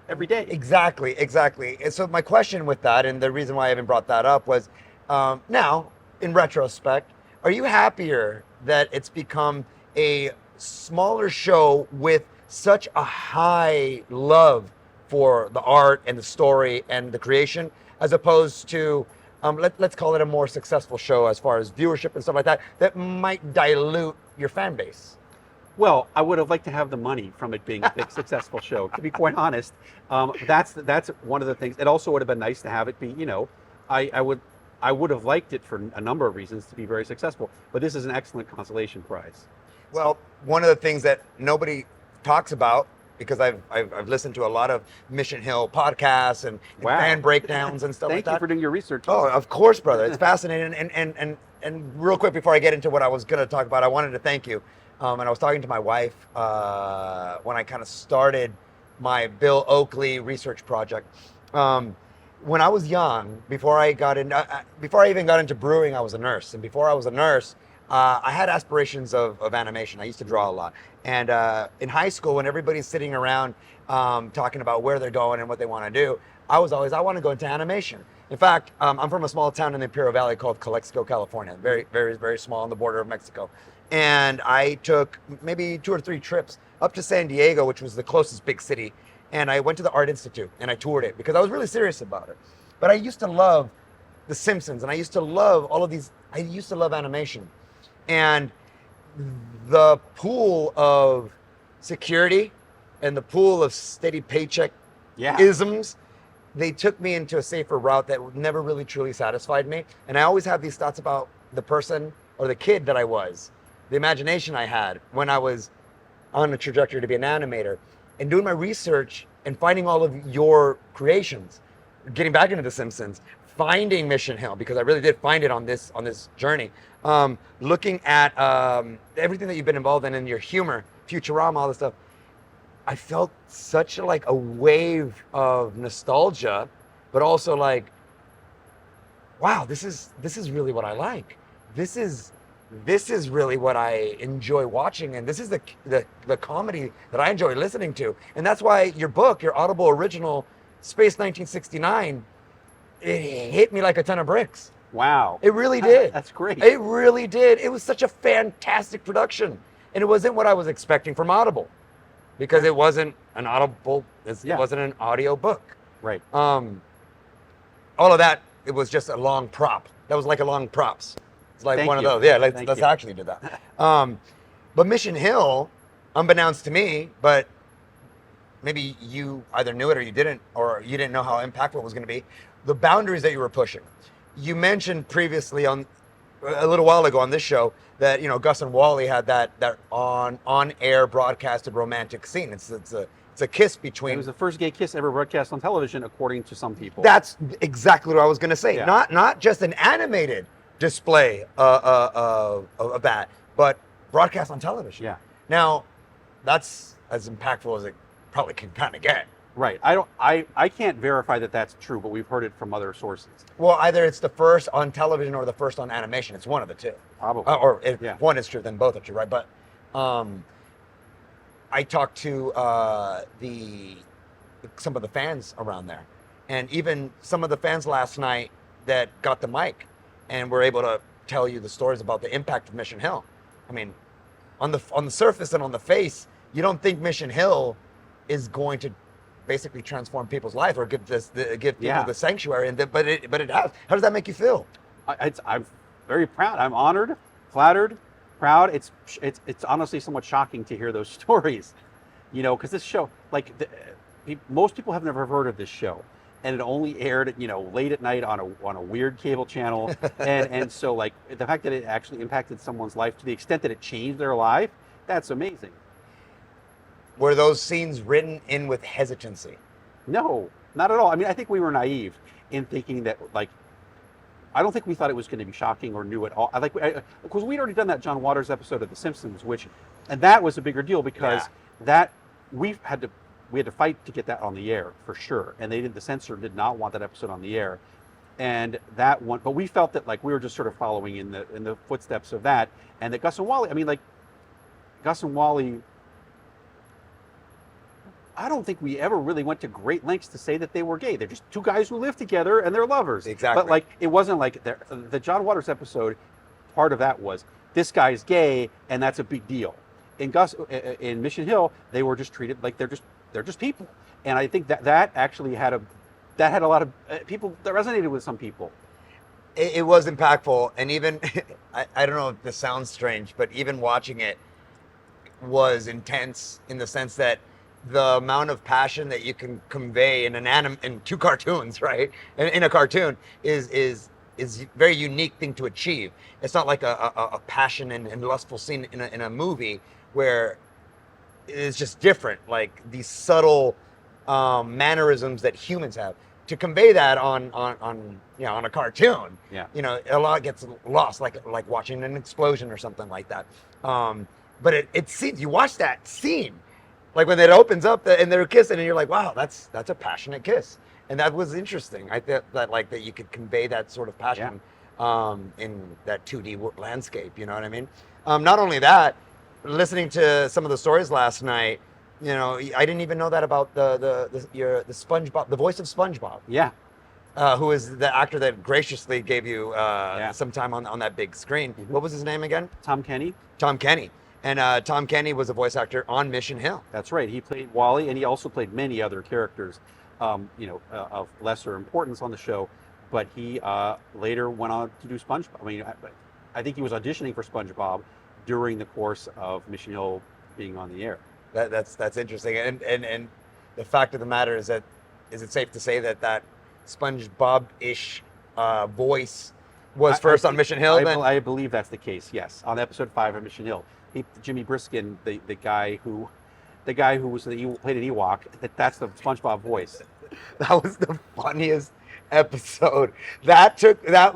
every day. Exactly. And so my question with that, and the reason why I even brought that up was, now in retrospect, are you happier that it's become a smaller show with such a high love for the art and the story and the creation, as opposed to let's call it a more successful show as far as viewership and stuff like that might dilute your fan base? Well, I would have liked to have the money from it being a big successful show, to be quite honest. That's one of the things. It also would have been nice to have it be, I would have liked it for a number of reasons to be very successful, but this is an excellent consolation prize. Well, one of the things that nobody talks about, because I've listened to a lot of Mission Hill podcasts and fan breakdowns and stuff like that. Thank you for doing your research. Oh, of course, brother. It's fascinating. And real quick before I get into what I was going to talk about, I wanted to thank you. And I was talking to my wife when I kind of started my Bill Oakley research project. When I was young, before I even got into brewing, I was a nurse. And before I was a nurse, I had aspirations of animation. I used to draw a lot. And in high school, when everybody's sitting around talking about where they're going and what they want to do, I want to go into animation. In fact, I'm from a small town in the Imperial Valley called Calexico, California. Very, very, very small on the border of Mexico. And I took maybe 2 or 3 trips up to San Diego, which was the closest big city. And I went to the Art Institute and I toured it because I was really serious about it. But I used to love The Simpsons, and I used to love all of these I used to love animation, and the pool of security and the pool of steady paycheck Yeah. isms, they took me into a safer route that never really truly satisfied me. And I always have these thoughts about the person or the kid that I was, the imagination I had when I was on a trajectory to be an animator. And doing my research and finding all of your creations, getting back into The Simpsons, finding Mission Hill, because I really did find it on this journey. Looking at everything that you've been involved in your humor, Futurama, all this stuff, I felt such a wave of nostalgia, but also like, wow, this is really what I like. This is really what I enjoy watching, and this is the comedy that I enjoy listening to. And that's why your book, your Audible original, Space 1969, it hit me like a ton of bricks. Wow. It really did. That's great. It really did. It was such a fantastic production, and it wasn't what I was expecting from Audible, because it wasn't an Audible. It wasn't an audio book. Right. All of that. It was just a long prop. That was like a long props. It's like Thank one you. of those. Yeah, let's Thank you. actually do that. But Mission Hill, unbeknownst to me, but maybe you either knew it or you didn't know how impactful it was going to be, the boundaries that you were pushing. You mentioned previously a little while ago on this show that Gus and Wally had that on air broadcasted romantic scene. It's a kiss between. It was the first gay kiss ever broadcast on television, according to some people. That's exactly what I was going to say. Yeah. Not just an animated display of that, but broadcast on television. Yeah. Now, that's as impactful as it probably can kind of get. Right. I can't verify that that's true, but we've heard it from other sources. Well, either it's the first on television or the first on animation. It's one of the two. Probably. Or if Yeah. one is true, then both are true, right? But I talked to some of the fans around there, and even some of the fans last night that got the mic and were able to tell you the stories about the impact of Mission Hill. I mean, on the surface and on the face, you don't think Mission Hill is going to basically transform people's life or give people the sanctuary, but it has. How does that make you feel? I'm very proud. I'm honored, flattered, proud. It's honestly somewhat shocking to hear those stories, because this show, most people have never heard of this show, and it only aired, late at night on a weird cable channel, and so the fact that it actually impacted someone's life to the extent that it changed their life, that's amazing. Were those scenes written in with hesitancy? No, not at all. I mean, I think we were naive in thinking that, I don't think we thought it was going to be shocking or new at all. Because we'd already done that John Waters episode of The Simpsons, and that was a bigger deal because that we had to fight to get that on the air for sure. And the censor did not want that episode on the air. And that one, but we felt that we were just sort of following in the footsteps of that. And that Gus and Wally, I don't think we ever really went to great lengths to say that they were gay. They're just two guys who live together and they're lovers. Exactly. But it wasn't the John Waters episode. Part of that was this guy's gay and that's a big deal. In Mission Hill, they were just treated like they're just people. And I think that actually had a lot of people that resonated with some people. It was impactful, and even I don't know if this sounds strange, but even watching it was intense in the sense that the amount of passion that you can convey in two cartoons, right? In a cartoon is very unique thing to achieve. It's not like a passion and lustful scene in a movie where it's just different, like these subtle mannerisms that humans have. To convey that on a cartoon, a lot gets lost, like watching an explosion or something like that. But it seems, you watch that scene, like when it opens up and they're kissing, and you're like, wow, that's a passionate kiss, and that was interesting. I thought that you could convey that sort of passion in that 2D landscape. You know what I mean? Not only that, listening to some of the stories last night, I didn't even know that about the SpongeBob, the voice of SpongeBob. Yeah. Who is the actor that graciously gave you some time on that big screen. Mm-hmm. What was his name again? Tom Kenny. Tom Kenny. And Tom Kenny was a voice actor on Mission Hill. That's right. He played Wally, and he also played many other characters, of lesser importance on the show. but he later went on to do SpongeBob. I mean, I think he was auditioning for SpongeBob during the course of Mission Hill being on the air. That's interesting. And the fact of the matter is that, is it safe to say that that SpongeBob-ish voice was first on Mission Hill? I believe that's the case. Yes, on episode 5 of Mission Hill, Jimmy Briskin, the guy who was played an Ewok, that's the SpongeBob voice. That was the funniest episode. That took that.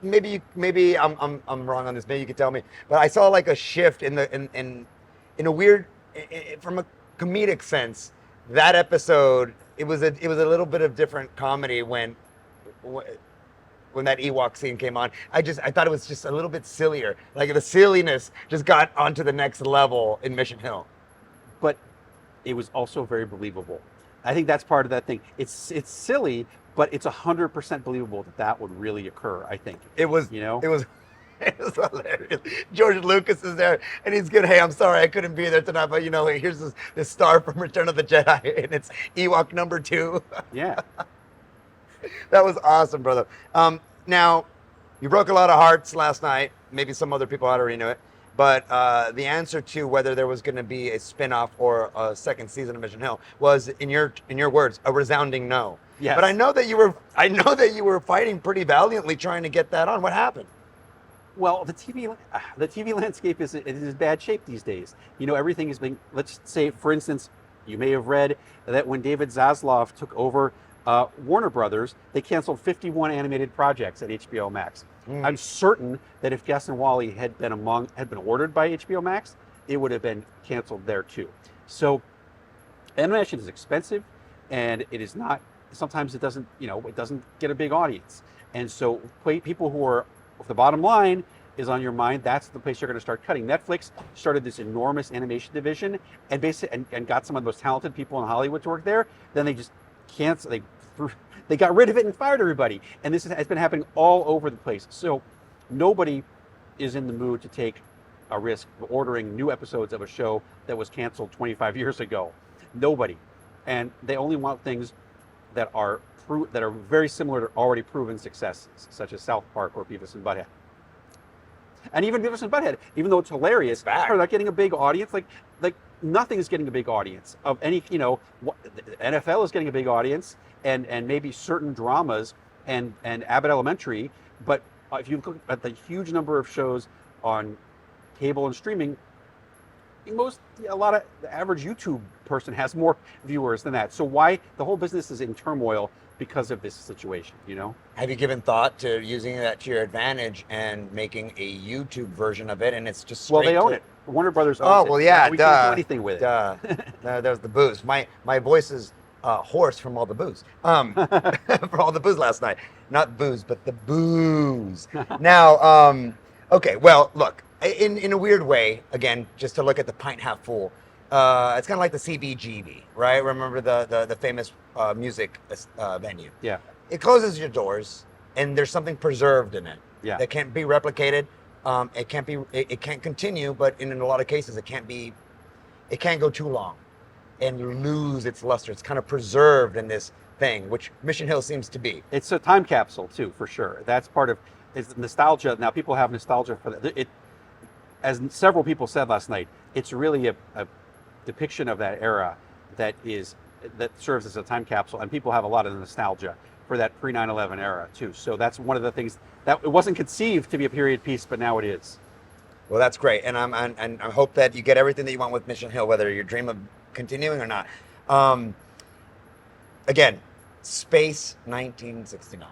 Maybe I'm wrong on this. Maybe you could tell me. But I saw like a shift in a weird, from a comedic sense. That episode, it was a little bit of different comedy when that Ewok scene came on. I thought it was just a little bit sillier. Like the silliness just got onto the next level in Mission Hill. But it was also very believable. I think that's part of that thing. It's silly, but it's 100% believable that would really occur. I think it was. It was hilarious. George Lucas is there, and he's good. Hey, I'm sorry I couldn't be there tonight, but here's this star from Return of the Jedi, and it's Ewok number 2. Yeah. That was awesome, brother. Now, you broke a lot of hearts last night. Maybe some other people already knew it. But the answer to whether there was going to be a spinoff or a second season of Mission Hill was, in your words, a resounding no. Yes. But I know that you were fighting pretty valiantly trying to get that on. What happened? Well, the TV landscape is in bad shape these days. Everything is being. Let's say, for instance, you may have read that when David Zaslav took over Warner Brothers, they canceled 51 animated projects at HBO Max. I'm certain that if Gus and Wally had been ordered by HBO Max, it would have been canceled there too. So animation is expensive, and it is not. Sometimes it doesn't get a big audience, and so people who are, if the bottom line is on your mind, that's the place you're going to start cutting. Netflix started this enormous animation division and got some of the most talented people in Hollywood to work there. Then they just canceled. They got rid of it and fired everybody. And this has been happening all over the place. So nobody is in the mood to take a risk of ordering new episodes of a show that was canceled 25 years ago. Nobody. And they only want things that are very similar to already proven successes, such as South Park or Beavis and Butthead. And even Beavis and Butthead, even though it's hilarious, are not getting a big audience. Like nothing is getting a big audience of any. The NFL is getting a big audience, and maybe certain dramas and Abbott Elementary. But if you look at the huge number of shows on cable and streaming, the average YouTube person has more viewers than that. So why the whole business is in turmoil because of this situation, Have you given thought to using that to your advantage and making a YouTube version of it? And it's just straight. Well, they own it. Warner Brothers owns it. Oh, well, yeah, we can't do anything with it. There's the booze. My voice is hoarse from all the booze. For all the booze last night. Not booze, but the booze. Now, okay, well, look, in a weird way, again, just to look at the pint half full, it's kind of like the CBGB, right? Remember the famous music venue? Yeah. It closes your doors, and there's something preserved in it. Yeah. That can't be replicated. It can't continue, but in a lot of cases, it can't go too long and lose its luster. It's kind of preserved in this thing, which Mission Hill seems to be. It's a time capsule too, for sure. That's part of it's nostalgia. Now people have nostalgia for that. As several people said last night, it's really a depiction of that era that serves as a time capsule, and people have a lot of nostalgia for that pre 9/11 era too. So that's one of the things that it wasn't conceived to be a period piece, but now it is. Well, that's great, and I hope that you get everything that you want with Mission Hill, whether you dream of continuing or not. Again, Space 1969.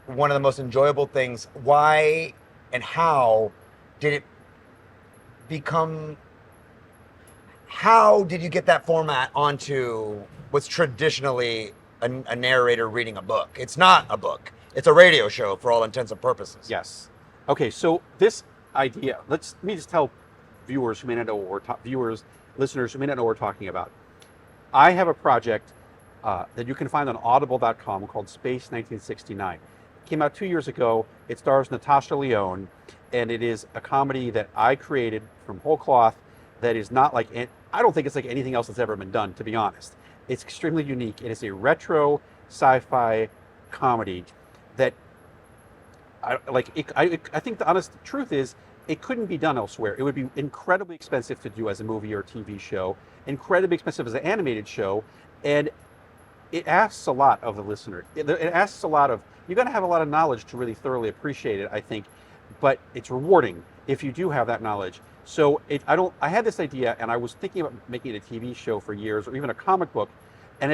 One of the most enjoyable things. Why and how did it become? How did you get that format onto what's traditionally a narrator reading a book? It's not a book. It's a radio show for all intents and purposes. Yes. Okay, so this idea, let me just tell listeners who may not know what we're talking about. I have a project that you can find on audible.com called Space 1969. It came out 2 years ago. It stars Natasha Lyonne, and it is a comedy that I created from whole cloth that is not like, I don't think it's like anything else that's ever been done, to be honest. It's extremely unique. It is a retro sci-fi comedy that I think the honest truth is it couldn't be done elsewhere. It would be incredibly expensive to do as a movie or TV show, incredibly expensive as an animated show, and it asks a lot of the listener. It asks a lot of, you got to have a lot of knowledge to really thoroughly appreciate it, I think, but it's rewarding if you do have that knowledge. So I had this idea, and I was thinking about making it a TV show for years, or even a comic book, and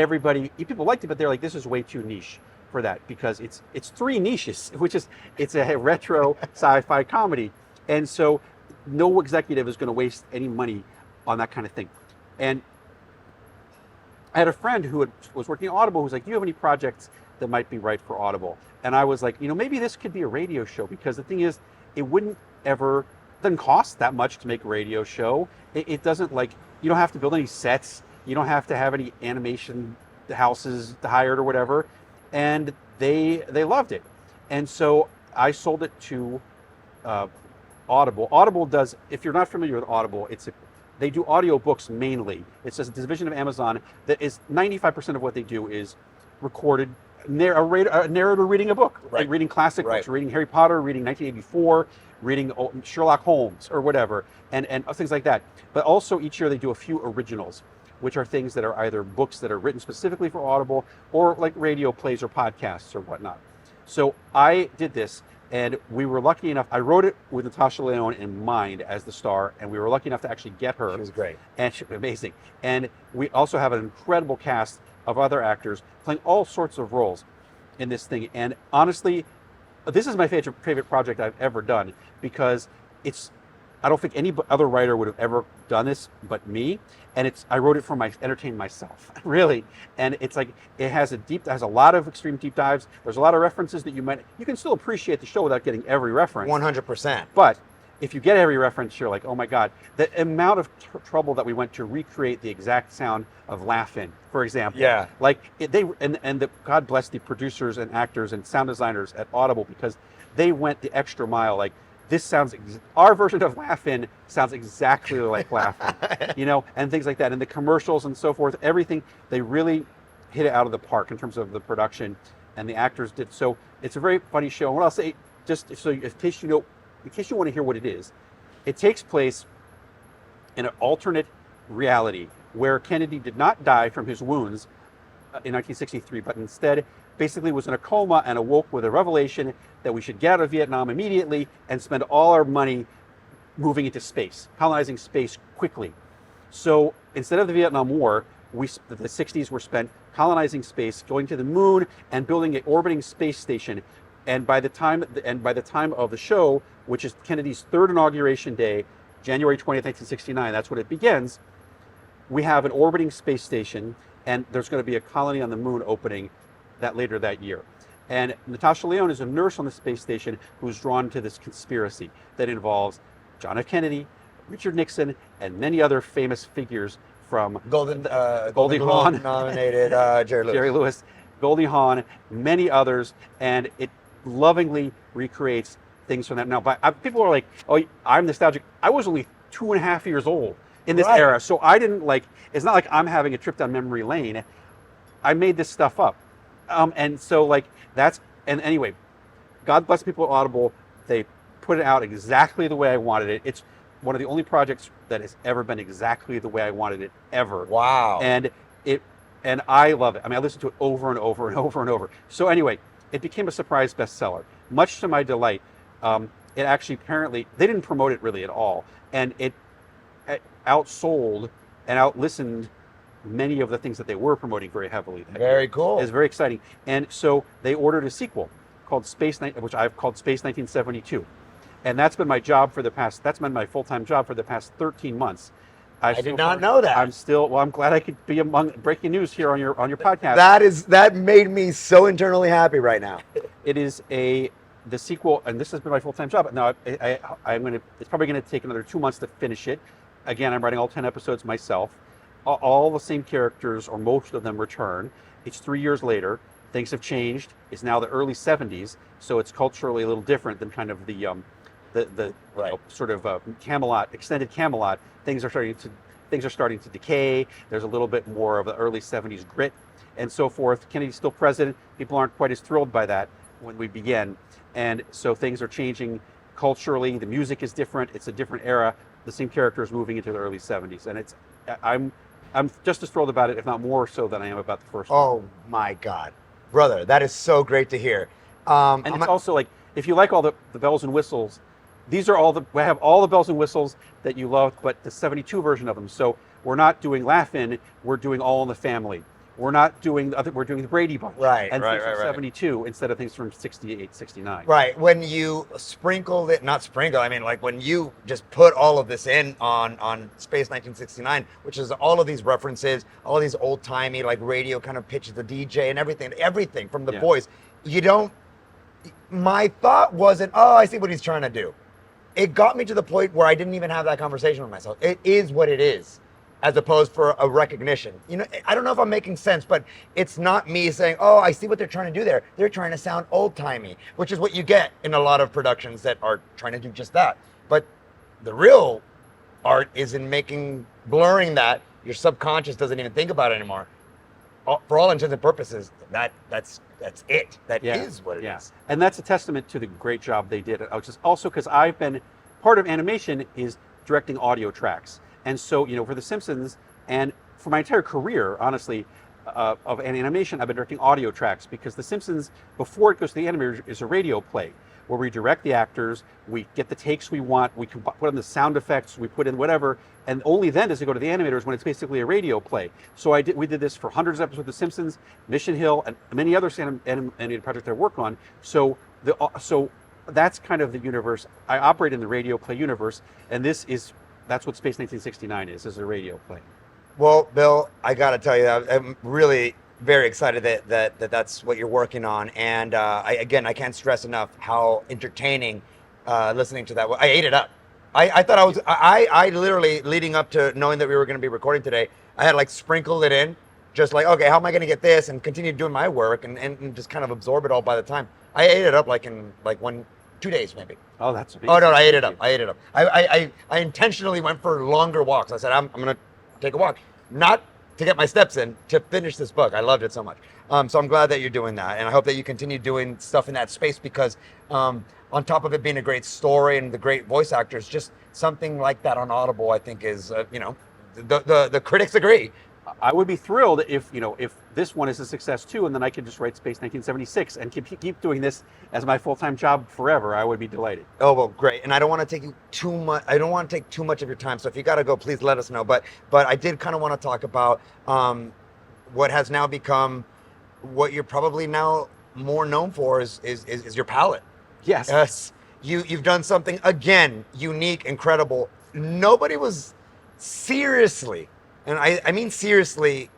people liked it, but they're like, this is way too niche for that, because it's three niches, which is, it's a retro sci-fi comedy, and so no executive is going to waste any money on that kind of thing. And I had a friend who was working at Audible who was like, do you have any projects that might be right for Audible? And I was like, maybe this could be a radio show, because the thing is, doesn't cost that much to make a radio show. It doesn't, like, you don't have to build any sets, you don't have to have any animation houses hired or whatever. And they loved it. And so I sold it to Audible. Audible does, if you're not familiar with Audible, they do audiobooks mainly. It's a division of Amazon that is 95% of what they do is recorded, a narrator reading a book, right, like reading classic books, reading Harry Potter, reading 1984, reading Sherlock Holmes or whatever, and things like that. But also each year they do a few originals, which are things that are either books that are written specifically for Audible, or like radio plays or podcasts or whatnot. So I did this, and we were lucky enough, I wrote it with Natasha Lyonne in mind as the star, and we were lucky enough to actually get her. She was great. And she was amazing. And we also have an incredible cast of other actors playing all sorts of roles in this thing. And honestly, this is my favorite project I've ever done, because I don't think any other writer would have ever done this but me. And I wrote it for entertain myself, really. And it's like, it has a lot of extreme deep dives. There's a lot of references that you can still appreciate the show without getting every reference. 100%. But if you get every reference, you're like, oh my God, the amount of trouble that we went to recreate the exact sound of Laugh-In, for example. Yeah. Like God bless the producers and actors and sound designers at Audible, because they went the extra mile. Like, our version of Laugh-In sounds exactly like Laugh-In, and things like that. And the commercials and so forth, everything, they really hit it out of the park in terms of the production, and the actors did. So it's a very funny show. And what I'll say, just so in case you want to hear what it is, it takes place in an alternate reality where Kennedy did not die from his wounds in 1963, but instead basically was in a coma and awoke with a revelation that we should get out of Vietnam immediately and spend all our money moving into space, colonizing space quickly. So instead of the Vietnam War, the 60s were spent colonizing space, going to the moon, and building an orbiting space station. And by the time of the show, which is Kennedy's third inauguration day, January 20th, 1969, that's when it begins, we have an orbiting space station, and there's going to be a colony on the moon opening later that year. And Natasha Lyonne is a nurse on the space station who's drawn to this conspiracy that involves John F. Kennedy, Richard Nixon, and many other famous figures from Goldie Hawn nominated Jerry Lewis. Goldie Hawn, many others, and it lovingly recreates things from that. Now, people are like, oh, I'm nostalgic. I was only 2.5 years old in this era, so I didn't it's not like I'm having a trip down memory lane. I made this stuff up. And so and anyway, God bless people at Audible. They put it out exactly the way I wanted it. It's one of the only projects that has ever been exactly the way I wanted it ever. Wow. And I love it. I mean, I listened to it over and over and over and over. So anyway, it became a surprise bestseller, much to my delight. It actually, apparently, they didn't promote it really at all. And it outsold and outlistened many of the things that they were promoting very heavily. Very cool. It's very exciting. And so they ordered a sequel called which I've called Space 1972. And that's been my full-time job for the past 13 months. I did not know that. I'm glad I could be among breaking news here on your podcast. That made me so internally happy right now. It is the sequel, and this has been my full-time job. Now it's probably going to take another 2 months to finish it. Again, I'm writing all 10 episodes myself. All the same characters, or most of them, return. It's 3 years later. Things have changed. It's now the early 70s, so it's culturally a little different than kind of the sort of Camelot, extended Camelot. Things are starting to decay. There's a little bit more of the early 70s grit, and so forth. Kennedy's still president. People aren't quite as thrilled by that when we begin. And so things are changing culturally. The music is different. It's a different era. The same character is moving into the early 70s. And I'm just as thrilled about it, if not more so than I am about the first one. Oh my God, brother, that is so great to hear. And it's also like, if you like all the bells and whistles, these are we have all the bells and whistles that you love, but the 72 version of them. So we're not doing Laugh-In, we're doing All in the Family. We're not doing we're doing the Brady Bunch. Right, and right, things from right. 72 instead of things from 68, 69. Right. When you sprinkled it, not sprinkle, I mean, like when you just put all of this in on Space 1969, which is all of these references, all of these old timey, like radio kind of pitches, the DJ and everything from the boys. My thought wasn't, oh, I see what he's trying to do. It got me to the point where I didn't even have that conversation with myself. It is what it is, as opposed for a recognition. You know, I don't know if I'm making sense, but it's not me saying, oh, I see what they're trying to do there. They're trying to sound old-timey, which is what you get in a lot of productions that are trying to do just that. But the real art is in blurring that. Your subconscious doesn't even think about it anymore. For all intents and purposes, that's it. That is what it is. And that's a testament to the great job they did. Also because I've been, part of animation is directing audio tracks. And so, for The Simpsons and for my entire career, honestly, of animation, I've been directing audio tracks because The Simpsons, before it goes to the animator, is a radio play where we direct the actors, we get the takes we want, we can put in the sound effects, we put in whatever, and only then does it go to the animators when it's basically a radio play. So we did this for hundreds of episodes of The Simpsons, Mission Hill, and many other animated projects I work on. So that's kind of the universe. I operate in the radio play universe, and that's what Space 1969 is a radio play. Well, Bill, I got to tell you, I'm really very excited that's what you're working on. And I can't stress enough how entertaining listening to that. I ate it up. I thought I literally, leading up to knowing that we were going to be recording today, I had like sprinkled it in, just like, okay, how am I going to get this? And continue doing my work and just kind of absorb it all by the time. I ate it up like in 2 days maybe. Oh, that's amazing. Oh, no, I ate it up. I intentionally went for longer walks. I said, I'm going to take a walk. Not to get my steps in, to finish this book. I loved it so much. So I'm glad that you're doing that. And I hope that you continue doing stuff in that space because on top of it being a great story and the great voice actors, just something like that on Audible, I think is, the critics agree. I would be thrilled if this one is a success too, and then I could just write Space 1976 and keep doing this as my full-time job forever. I would be delighted. Oh, well, great. And I don't want to take you too much. I don't want to take too much of your time. So if you got to go, please let us know. But I did kind of want to talk about what has now become what you're probably now more known for is your palette. Yes. You've done something again unique, incredible. Nobody was seriously. And I mean seriously,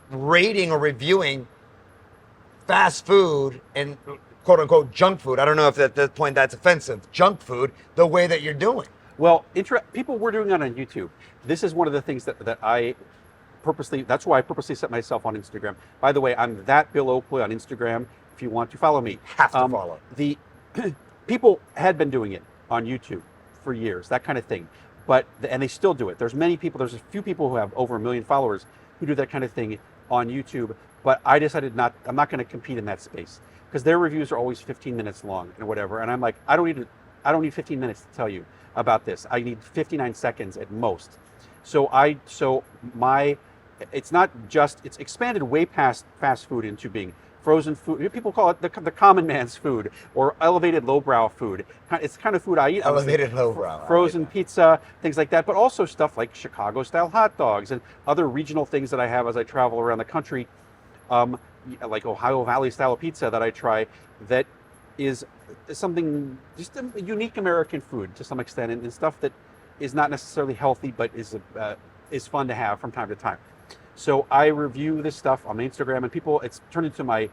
rating or reviewing fast food and quote unquote junk food. I don't know if at this point that's offensive. Junk food, the way that you're doing. Well, people were doing it on YouTube. This is one of the things that I purposely, that's why I purposely set myself on Instagram. By the way, I'm that Bill Oakley on Instagram. If you want to follow me. Have to follow. The people had been doing it on YouTube for years, that kind of thing. And they still do it. There's a few people who have over 1 million followers who do that kind of thing on YouTube. But I decided I'm not going to compete in that space because their reviews are always 15 minutes long and whatever. And I'm like, I don't need 15 minutes to tell you about this. I need 59 seconds at most. It's expanded way past fast food into being frozen food. People call it the common man's food or elevated lowbrow food. It's the kind of food I eat. Elevated lowbrow. Frozen pizza, things like that, but also stuff like Chicago-style hot dogs and other regional things that I have as I travel around the country, like Ohio Valley-style pizza that I try that is something, just a unique American food to some extent, and stuff that is not necessarily healthy, but is fun to have from time to time. So I review this stuff on my Instagram, and it's turned into my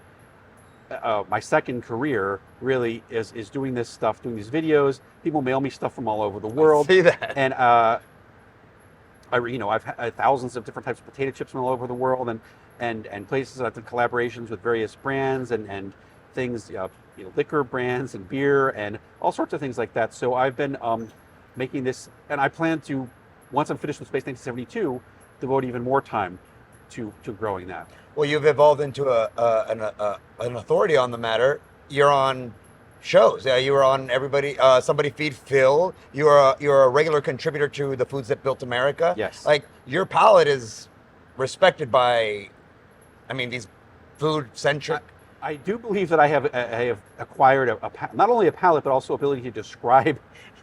second career. Really is doing this stuff, doing these videos. People mail me stuff from all over the world. I see that. And I've had thousands of different types of potato chips from all over the world, and places. I've done collaborations with various brands and things, liquor brands and beer and all sorts of things like that. So I've been making this, and I plan to, once I'm finished with Space 1972, devote even more time to growing that. Well, you've evolved into an authority on the matter. You're on shows. You were on Somebody Feed Phil. You're a regular contributor to the Foods That Built America. Yes. Like, your palate is respected by, these food-centric. I do believe that I have acquired not only a palate, but also ability to describe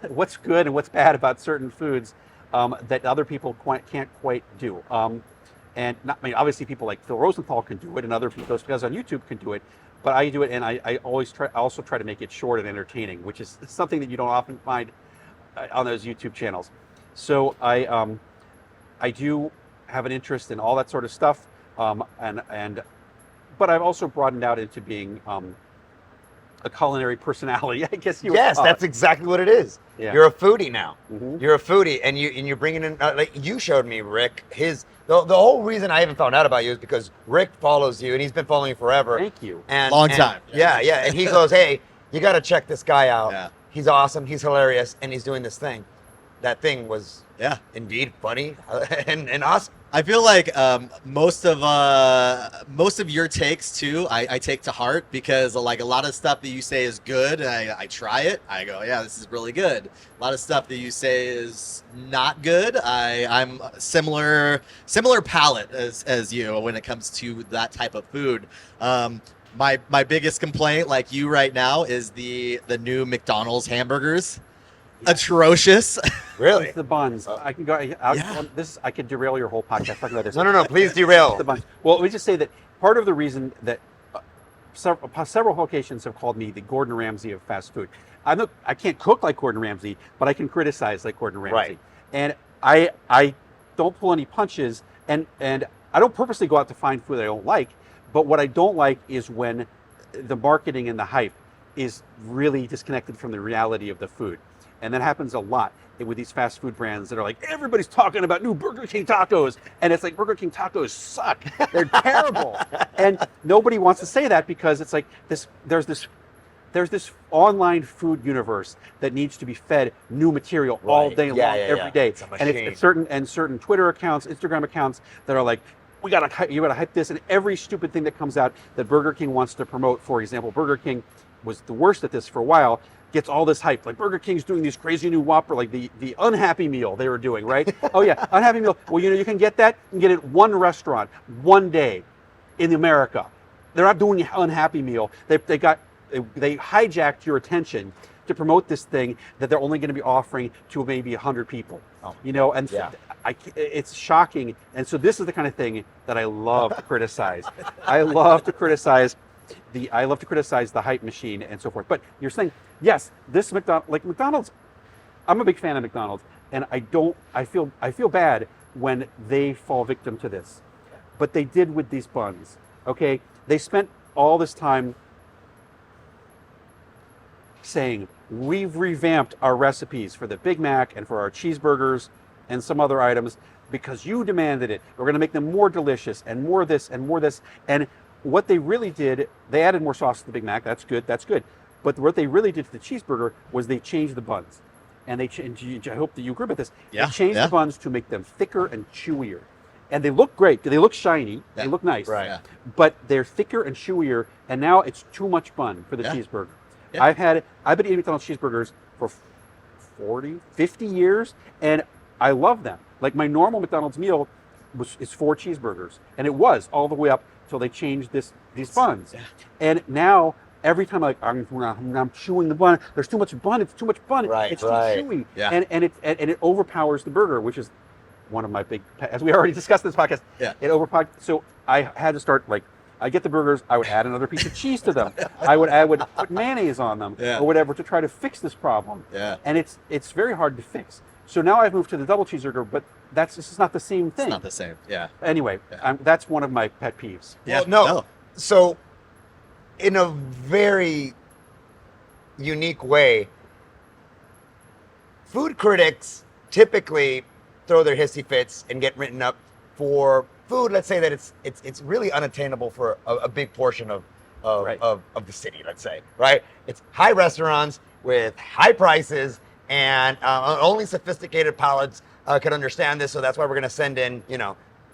what's good and what's bad about certain foods that other people can't quite do. Obviously people like Phil Rosenthal can do it, and other people, those guys on YouTube can do it, but I do it, and I also try to make it short and entertaining, which is something that you don't often find on those YouTube channels. So I do have an interest in all that sort of stuff, but I've also broadened out into being a culinary personality, I guess you would Yes, call that's it. exactly what it is. Yeah. You're a foodie now. Mhm. You're a foodie, and you're bringing in. Like you showed me, Rick. The whole reason I even found out about you is because Rick follows you, and he's been following you forever. Thank you. Long time. Yeah, and he goes, "Hey, you got to check this guy out. Yeah. He's awesome. He's hilarious, and he's doing this thing." That thing was indeed funny and awesome. I feel like most of your takes too, I take to heart, because like a lot of stuff that you say is good, and I try it. I go, yeah, this is really good. A lot of stuff that you say is not good. I'm similar palate as you when it comes to that type of food. My biggest complaint, like you right now, is the new McDonald's hamburgers. Atrocious. Really? It's the buns. I can go. I could derail your whole podcast talking about this. No. Please derail. The buns. Well, let me just say that part of the reason that several locations have called me the Gordon Ramsay of fast food. I can't cook like Gordon Ramsay, but I can criticize like Gordon Ramsay. Right. And I don't pull any punches, and I don't purposely go out to find food I don't like. But what I don't like is when the marketing and the hype is really disconnected from the reality of the food. And that happens a lot with these fast food brands that are like, everybody's talking about new Burger King tacos. And it's like, Burger King tacos suck. They're terrible. And nobody wants to say that because it's like there's this online food universe that needs to be fed new material all day long, every day. And it's certain Twitter accounts, Instagram accounts that are like, you gotta hype this, and every stupid thing that comes out that Burger King wants to promote. For example, Burger King was the worst at this for a while, gets all this hype. Like Burger King's doing these crazy new Whopper, like the unhappy meal they were doing, right? Oh yeah, unhappy meal. Well, you can get that and get it one restaurant, one day in America. They're not doing the unhappy meal. They hijacked your attention to promote this thing that they're only going to be offering to maybe 100 people. It's shocking. And so this is the kind of thing that I love to criticize. I love to criticize the hype machine and so forth. But you're saying, yes, this McDonald's, I'm a big fan of McDonald's, and I feel bad when they fall victim to this. But they did with these buns. Okay? They spent all this time saying, we've revamped our recipes for the Big Mac and for our cheeseburgers and some other items because you demanded it. We're going to make them more delicious and more this and more this. And what they really did, they added more sauce to the Big Mac. That's good. But what they really did to the cheeseburger was they changed the buns. And I hope that you agree with this. Yeah, they changed the buns to make them thicker and chewier. And they look great. They look shiny. Yeah. They look nice. Right. Yeah. But they're thicker and chewier. And now it's too much bun for the cheeseburger. Yeah. I've been eating McDonald's cheeseburgers for 40, 50 years, and I love them. Like my normal McDonald's meal is 4 cheeseburgers, and it was all the way up till they changed these buns. Yeah. And now every time I'm chewing the bun, there's too much bun. It's too much bun. Right, it's too chewy. Yeah. And it overpowers the burger, which is one of my big, as we already discussed in this podcast. Yeah. It overpowers. So I had to start I get the burgers, I would add another piece of cheese to them. I would put mayonnaise on them or whatever to try to fix this problem. Yeah. And it's very hard to fix. So now I've moved to the double cheeseburger, but this is not the same thing. It's not the same. Yeah. Anyway, that's one of my pet peeves. Yeah. Well, no. So, in a very unique way, food critics typically throw their hissy fits and get written up for food. Let's say that it's really unattainable for a big portion of the city. Let's say, right? It's high restaurants with high prices, and only sophisticated palates can understand this. So that's why we're going to send in,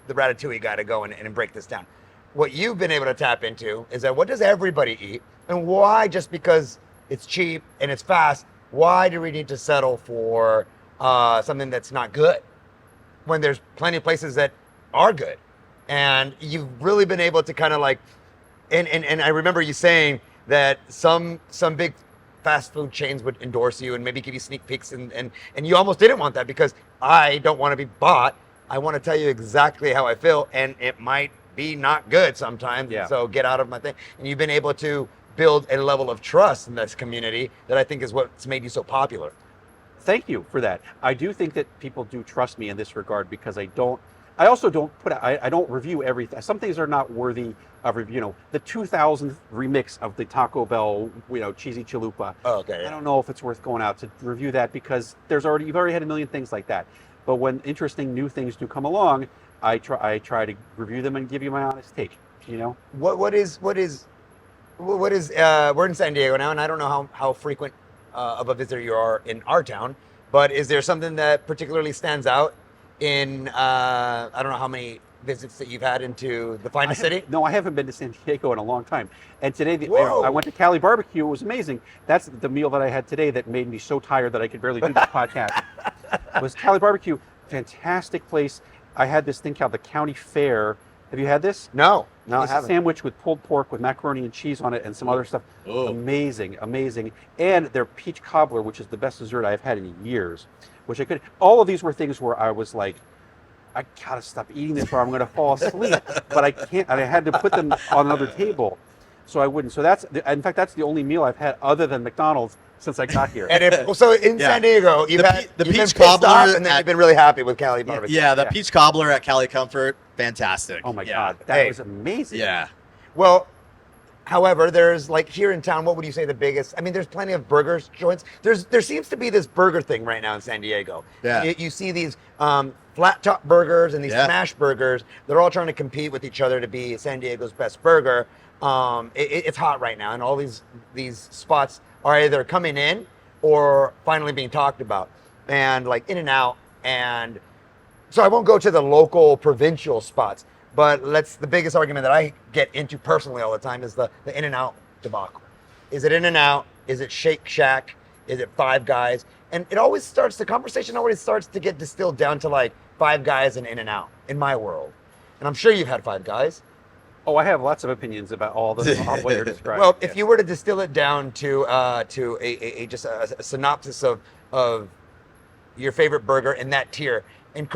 the Ratatouille guy to go and break this down. What you've been able to tap into is that what does everybody eat, and why, just because it's cheap and it's fast, why do we need to settle for something that's not good when there's plenty of places that are good? And you've really been able to kind of like, and I remember you saying that some big fast food chains would endorse you and maybe give you sneak peeks, and you almost didn't want that, because I don't want to be bought. I want to tell you exactly how I feel, and it might be not good sometimes. Yeah. So get out of my thing. And you've been able to build a level of trust in this community that I think is what's made you so popular. Thank you for that. I do think that people do trust me in this regard, because I also don't I don't review everything. Some things are not worthy of review. You know, the 2000th remix of the Taco Bell, cheesy chalupa. Oh, okay. I don't know if it's worth going out to review that, because you've already had a million things like that. But when interesting new things do come along, I try to review them and give you my honest take. What is we're in San Diego now, and I don't know how frequent of a visitor you are in our town, but is there something that particularly stands out in I don't know how many visits that you've had into the finest city? No, I haven't been to San Diego in a long time. And today Whoa. I went to Cali Barbecue. It was amazing. That's the meal that I had today that made me so tired that I could barely do this podcast. It was Cali Barbecue. Fantastic place. I had this thing called the County Fair. Have you had this? No, It's I a haven't. sandwich with pulled pork with macaroni and cheese on it and some other stuff. Oh. Amazing. And their peach cobbler, which is the best dessert I've had in years, which I could. All of these were things where I was like, I gotta stop eating this or I'm gonna fall asleep, but I can't. And I had to put them on another table, so I wouldn't. So that's the only meal I've had other than McDonald's since I got here. And so in San Diego, you've The been peach pissed cobbler off, and then at- you've been really happy with Cali Barbecue. Yeah, the Yeah. peach cobbler at Cali Comfort, fantastic. Oh my Yeah. God, that Hey. was amazing. Yeah. Well, however, there's like here in town, what would you say the biggest? I mean, there's plenty of burgers joints. There seems to be this burger thing right now in San Diego. Yeah. You see these flat top burgers and these Yeah. smash burgers. They're all trying to compete with each other to be San Diego's best burger. It's hot right now, and all these spots are either coming in or finally being talked about, and like In-N-Out. And so I won't go to the local provincial spots, but the biggest argument that I get into personally all the time is the In-N-Out debacle. Is it In-N-Out? Is it Shake Shack? Is it Five Guys? And the conversation always starts to get distilled down to like Five Guys and In-N-Out in my world. And I'm sure you've had Five Guys. Oh, I have lots of opinions about all the what you're describing. Well, if you were to distill it down to just a synopsis of your favorite burger in that tier, and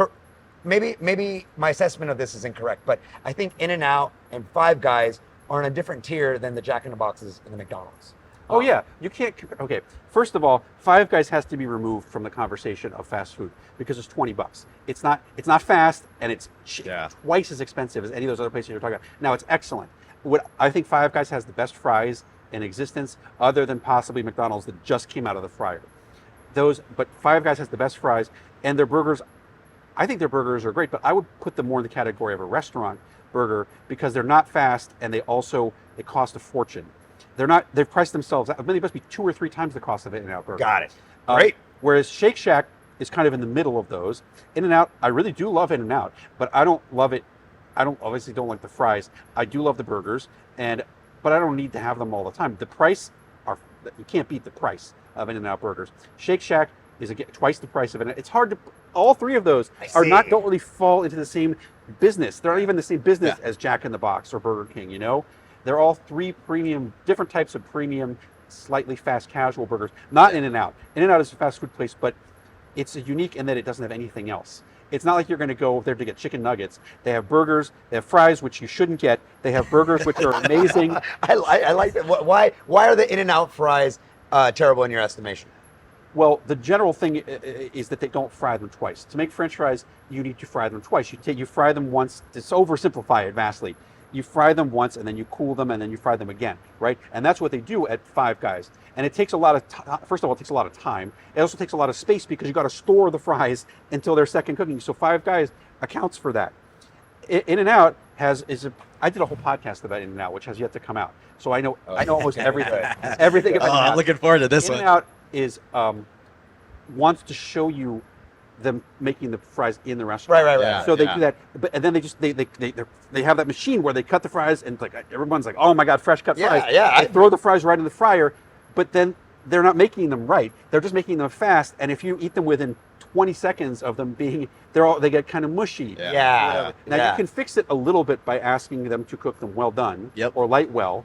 maybe my assessment of this is incorrect, but I think In-N-Out and Five Guys are in a different tier than the Jack in the Boxes and the McDonald's. Oh yeah, you can't. Okay, first of all, Five Guys has to be removed from the conversation of fast food because it's $20. It's not fast, and it's Yeah. twice as expensive as any of those other places you're talking about. Now it's excellent. What I think Five Guys has the best fries in existence, other than possibly McDonald's that just came out of the fryer. But Five Guys has the best fries, and their burgers. I think their burgers are great, but I would put them more in the category of a restaurant burger because they're not fast, and they cost a fortune. They've priced themselves out. I mean, they must be 2 or 3 times the cost of an In-N-Out burger. Got it. Great. Whereas Shake Shack is kind of in the middle of those. In-N-Out, I really do love In-N-Out, but I don't love it. Obviously don't like the fries. I do love the burgers, but I don't need to have them all the time. You can't beat the price of In-N-Out burgers. Shake Shack is again twice the price of it. It's hard to. All 3 of those don't really fall into the same business. They're not even the same business as Jack in the Box or Burger King. They're all 3 different types of premium, slightly fast casual burgers. Not In-N-Out. In-N-Out is a fast food place, but it's unique in that it doesn't have anything else. It's not like you're going to go there to get chicken nuggets. They have burgers, they have fries, which you shouldn't get. They have burgers, which are amazing. I like that. Why are the In-N-Out fries terrible in your estimation? Well, the general thing is that they don't fry them twice. To make French fries, you need to fry them twice. You fry them once. To oversimplify it vastly. You fry them once, and then you cool them, and then you fry them again, right? And that's what they do at Five Guys. And it takes a lot of first of all, it takes a lot of time. It also takes a lot of space because you got to store the fries until they're second cooking. So Five Guys accounts for that. In-N-Out I did a whole podcast about In-N-Out, which has yet to come out. So I know almost everything. Everything about In-N-Out. I'm looking forward to this one. In-N-Out is wants to show you them making the fries in the restaurant. Right. Yeah. So they do that, and then they have that machine where they cut the fries, and like everyone's like, oh my god, fresh cut fries. They throw the fries right in the fryer, but then they're not making them right. They're just making them fast, and if you eat them within 20 seconds of them being, they get kind of mushy. Yeah. Now you can fix it a little bit by asking them to cook them well done or light well,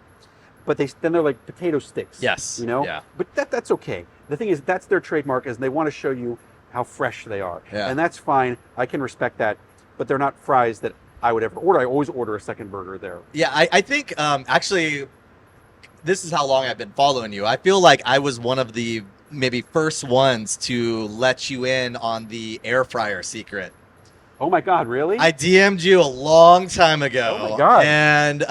but then they're like potato sticks. Yes. You know. Yeah. But that's okay. The thing is, that's their trademark, is they want to show you how fresh they are, and that's fine. I can respect that, but they're not fries that I would ever order. I always order a second burger there. Yeah, I think actually, this is how long I've been following you. I feel like I was one of the maybe first ones to let you in on the air fryer secret. Oh my God, really? I DM'd you a long time ago. Oh my God. And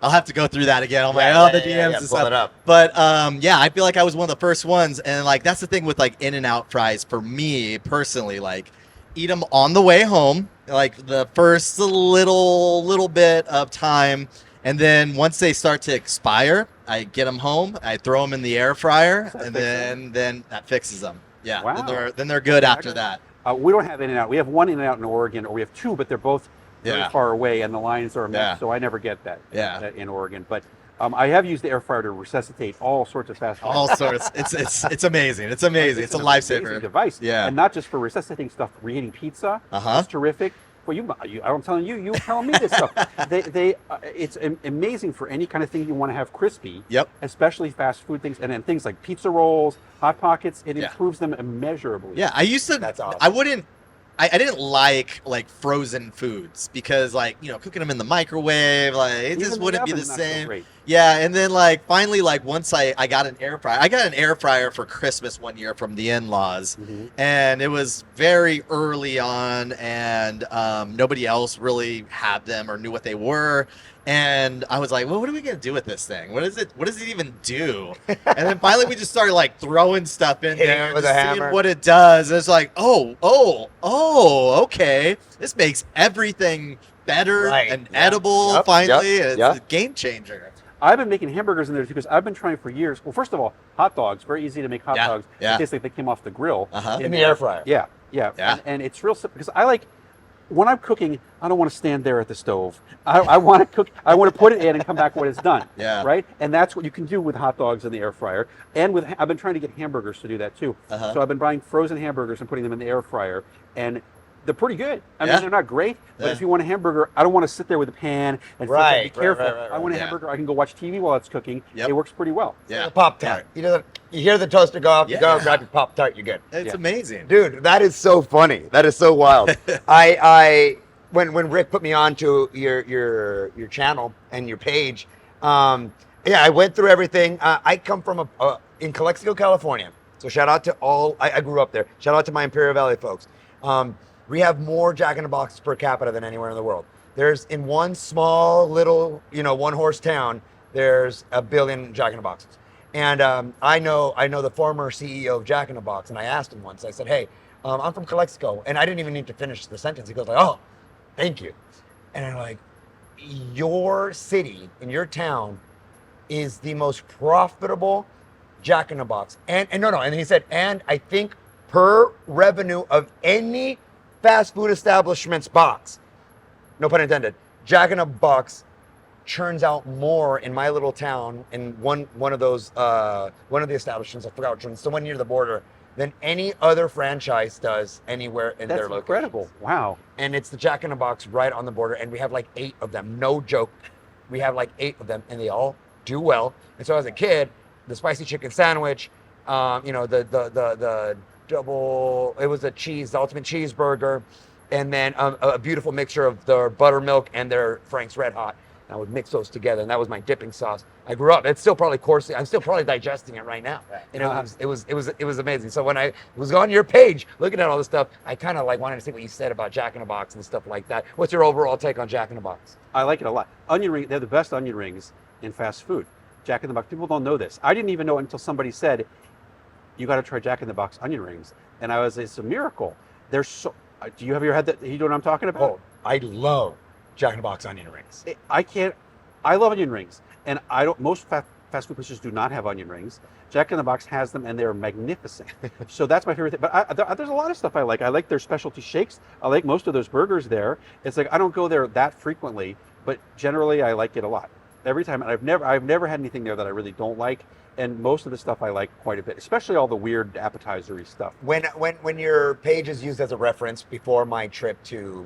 I'll have to go through that again on my other DMs and pull stuff. it up. But I feel like I was one of the first ones, and like that's the thing with like In-N-Out fries for me personally. Like, eat them on the way home, like the first little bit of time, and then once they start to expire, I get them home, I throw them in the air fryer, and then that fixes them. Yeah, Wow. then they're good after that. We don't have In-N-Out. We have one In-N-Out in Oregon, or we have two, but they're both very far away, and the lines are a mess, so I never get that in Oregon. But I have used the air fryer to resuscitate all sorts of fast food. All sorts. It's amazing. It's amazing. It's a lifesaver. Device. Yeah. And not just for resuscitating stuff, reheating pizza. That's terrific. Well, I'm telling you, you telling me this stuff. It's amazing for any kind of thing you want to have crispy. Yep. Especially fast food things, and then things like pizza rolls, Hot Pockets. It improves them immeasurably. Yeah, I used to. That's awesome. I didn't like frozen foods because cooking them in the microwave, it just wouldn't be the same. Yeah, and then finally once I got an air fryer. I got an air fryer for Christmas one year from the in-laws, and it was very early on, and nobody else really had them or knew what they were. And I was like, well, what are we going to do with this thing? What does it even do? And then finally we just started throwing stuff in there with to a see hammer. what it does. And it's like, oh, okay. This makes everything better and edible finally. It's a game changer. I've been making hamburgers in there because I've been trying for years. Well, first of all, hot dogs. Very easy to make hot dogs. It tastes like they came off the grill. In the air fryer. Yeah. And it's real simple because when I'm cooking, I don't want to stand there at the stove. I want to cook. I want to put it in and come back when it's done. Yeah. Right. And that's what you can do with hot dogs in the air fryer. And I've been trying to get hamburgers to do that too. So I've been buying frozen hamburgers and putting them in the air fryer, and they're pretty good. I mean, they're not great, but if you want a hamburger, I don't want to sit there with a pan and flip it and be careful. I want a hamburger. I can go watch TV while it's cooking. It works pretty well. Yeah. Pop-Tart. You hear the toaster go off, you go grab your Pop-Tart, you're good. It's amazing. Dude, that is so funny. That is so wild. When Rick put me on to your channel and your page, I went through everything. I come from in Calexico, California. So shout out to I grew up there. Shout out to my Imperial Valley folks. We have more Jack in the Box per capita than anywhere in the world. There's in one small little, one horse town, there's 1 billion Jack in the Boxes. And I know the former CEO of Jack in the Box, and I asked him once, I said, hey, I'm from Calexico, and I didn't even need to finish the sentence. He goes oh, thank you. And I'm like, your city and your town is the most profitable Jack in the Box. And he said, and I think per revenue of any fast food establishment's box, no pun intended, Jack in the Box churns out more in my little town in one of the establishments, I forgot which one, it's the one near the border, than any other franchise does anywhere in their location. That's incredible. Wow. And it's the Jack in the Box right on the border, and we have 8 of them. No joke. We have 8 of them, and they all do well. And so as a kid, the spicy chicken sandwich, the double, it was the ultimate cheeseburger, and then a beautiful mixture of their buttermilk and their Frank's Red Hot. And I would mix those together, and that was my dipping sauce. I grew up. It's still probably coursing. I'm still probably digesting it right now. And it was amazing. So when I was on your page looking at all this stuff, I kind of wanted to see what you said about Jack in the Box and stuff like that. What's your overall take on Jack in the Box? I like it a lot. Onion ring. They're the best onion rings in fast food. Jack in the Box. People don't know this. I didn't even know it until somebody said, you got to try Jack in the Box onion rings. And it's a miracle. They're so. Do you have your head that you know what I'm talking about? Oh, I love Jack in the Box onion rings. I love onion rings, and most fast food places do not have onion rings. Jack in the Box has them, and they're magnificent. So that's my favorite thing. But there's a lot of stuff I like. I like their specialty shakes. I like most of those burgers there. It's like I don't go there that frequently, but generally I like it a lot. Every time, and I've never had anything there that I really don't like. And most of the stuff I like quite a bit, especially all the weird appetizer-y stuff. When your page is used as a reference before my trip to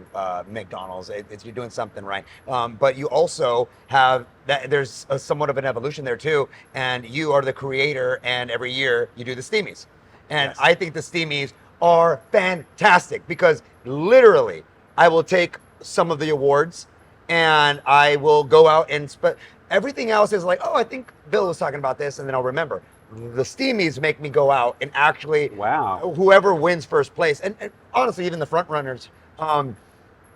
McDonald's, you're doing something right. But you also have that there's somewhat of an evolution there too, and you are the creator, and every year you do the Steamies, and Yes. I think the Steamies are fantastic because literally I will take some of the awards and I will go out and everything else is like, oh, I think Bill was talking about this, and then I'll remember. The Steamies make me go out and actually, Wow. whoever wins first place, and honestly, even the front runners,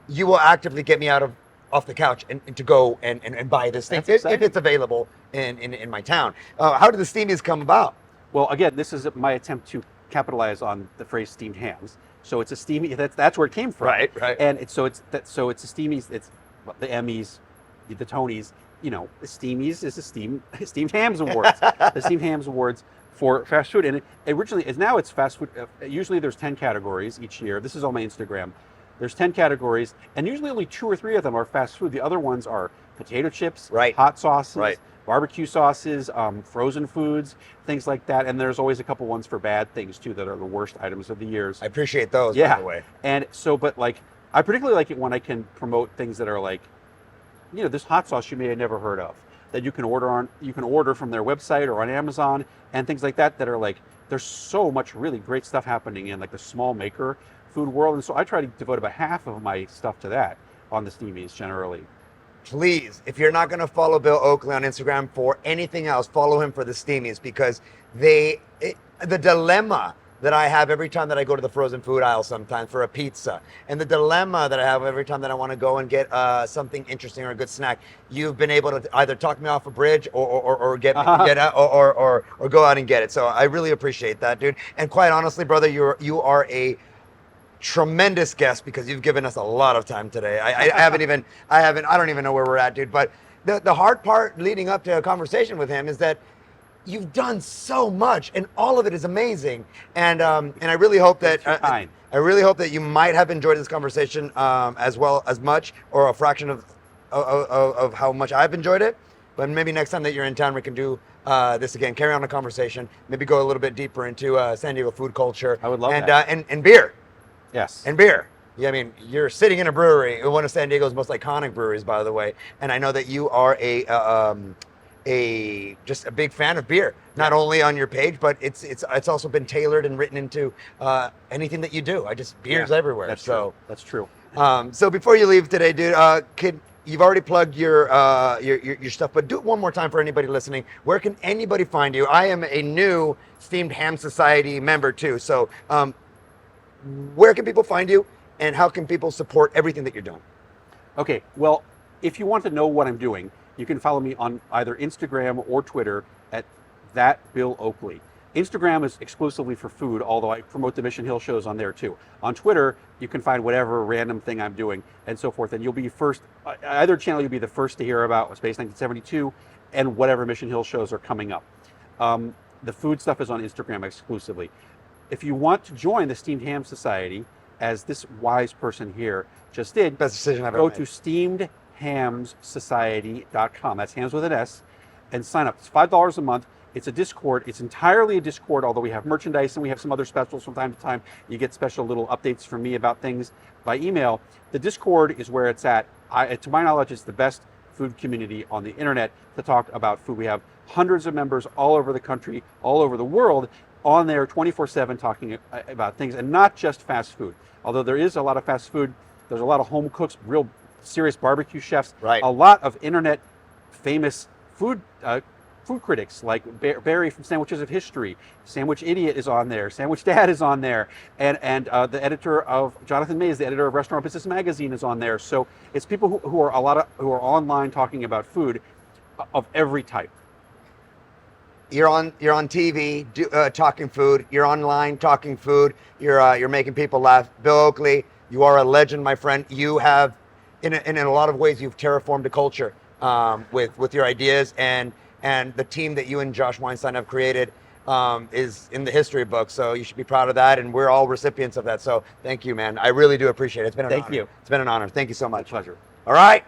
you will actively get me off the couch and to go and buy this thing That's if it's available in my town. How did the Steamies come about? Well, again, this is my attempt to capitalize on the phrase steamed hams. So it's a steamy. That's where it came from. Right. And it's a steamies. It's the Emmys, the Tonys. You know, the Steamies is the steamed hams awards. The steamed hams awards for fast food, and it originally is now it's fast food. Usually there's 10 categories each year. This is on my Instagram. There's 10 categories, and usually only 2 or 3 of them are fast food. The other ones are potato chips, Right. hot sauces, Right. barbecue sauces, frozen foods, things like that. And there's always a couple ones for bad things too that are the worst items of the years. I appreciate those, Yeah. by the way. And so, but like, I particularly like it when I can promote things that are like, you know, this hot sauce you may have never heard of that you can order from their website or on Amazon and things like that are like, there's so much really great stuff happening in like the small maker food world. And so I try to devote about half of my stuff to that on the Steamies generally. Please, if you're not going to follow Bill Oakley on Instagram for anything else, follow him for the Steamies because the dilemma that I have every time that I go to the frozen food aisle sometimes for a pizza, and the dilemma that I have every time that I want to go and get something interesting or a good snack, you've been able to either talk me off a bridge or get out or go out and get it. So I really appreciate that, dude. And quite honestly, brother, you are a tremendous guest because you've given us a lot of time today. I don't even know where we're at, dude. But the hard part leading up to a conversation with him is that you've done so much, and all of it is amazing. And I really hope that I really hope that you might have enjoyed this conversation as much or a fraction of how much I've enjoyed it. But maybe next time that you're in town, we can do this again. Carry on the conversation. Maybe go a little bit deeper into San Diego food culture. I would love that. And beer. Yes. And beer. Yeah, I mean, you're sitting in a brewery, one of San Diego's most iconic breweries, by the way. And I know that you are just a big fan of beer, not only on your page, but it's also been tailored and written into anything that you do. Beer's everywhere. That's true. That's true. So before you leave today, dude, you've already plugged your stuff, but do it one more time for anybody listening. Where can anybody find you? I am a new Steamed Ham Society member too. So where can people find you, and how can people support everything that you're doing? Okay, well, if you want to know what I'm doing, you can follow me on either Instagram or Twitter at @BillOakley. Instagram is exclusively for food, although I promote the Mission Hill shows on there too. On Twitter, you can find whatever random thing I'm doing and so forth, and you'll be first, either channel you'll be the first to hear about Space 1972 and whatever Mission Hill shows are coming up. The food stuff is on Instagram exclusively. If you want to join the Steamed Ham Society, as this wise person here just did, Best decision I've ever go made. to steamedhamssociety.com. That's hams with an S, and sign up. It's $5 a month. It's a Discord. It's entirely a Discord, although we have merchandise and we have some other specials from time to time. You get special little updates from me about things by email. The Discord is where it's at. To my knowledge, it's the best food community on the internet to talk about food. We have hundreds of members all over the country, all over the world, on there 24/7 talking about things, and not just fast food. Although there is a lot of fast food, there's a lot of home cooks, real serious barbecue chefs, Right. A lot of internet famous food critics like Barry from Sandwiches of History. Sandwich Idiot is on there. Sandwich Dad is on there, and the editor of Jonathan Mays, the editor of Restaurant Business Magazine, is on there. So it's people who are online talking about food of every type. You're on TV talking food. You're online talking food. You're making people laugh. Bill Oakley, you are a legend, my friend. You have, in a lot of ways, you've terraformed a culture with your ideas and the team that you and Josh Weinstein have created. is in the history book. So you should be proud of that, and we're all recipients of that. So thank you, man. I really do appreciate it. It's been an honor. Thank you. It's been an honor. Thank you so much. Pleasure. All right.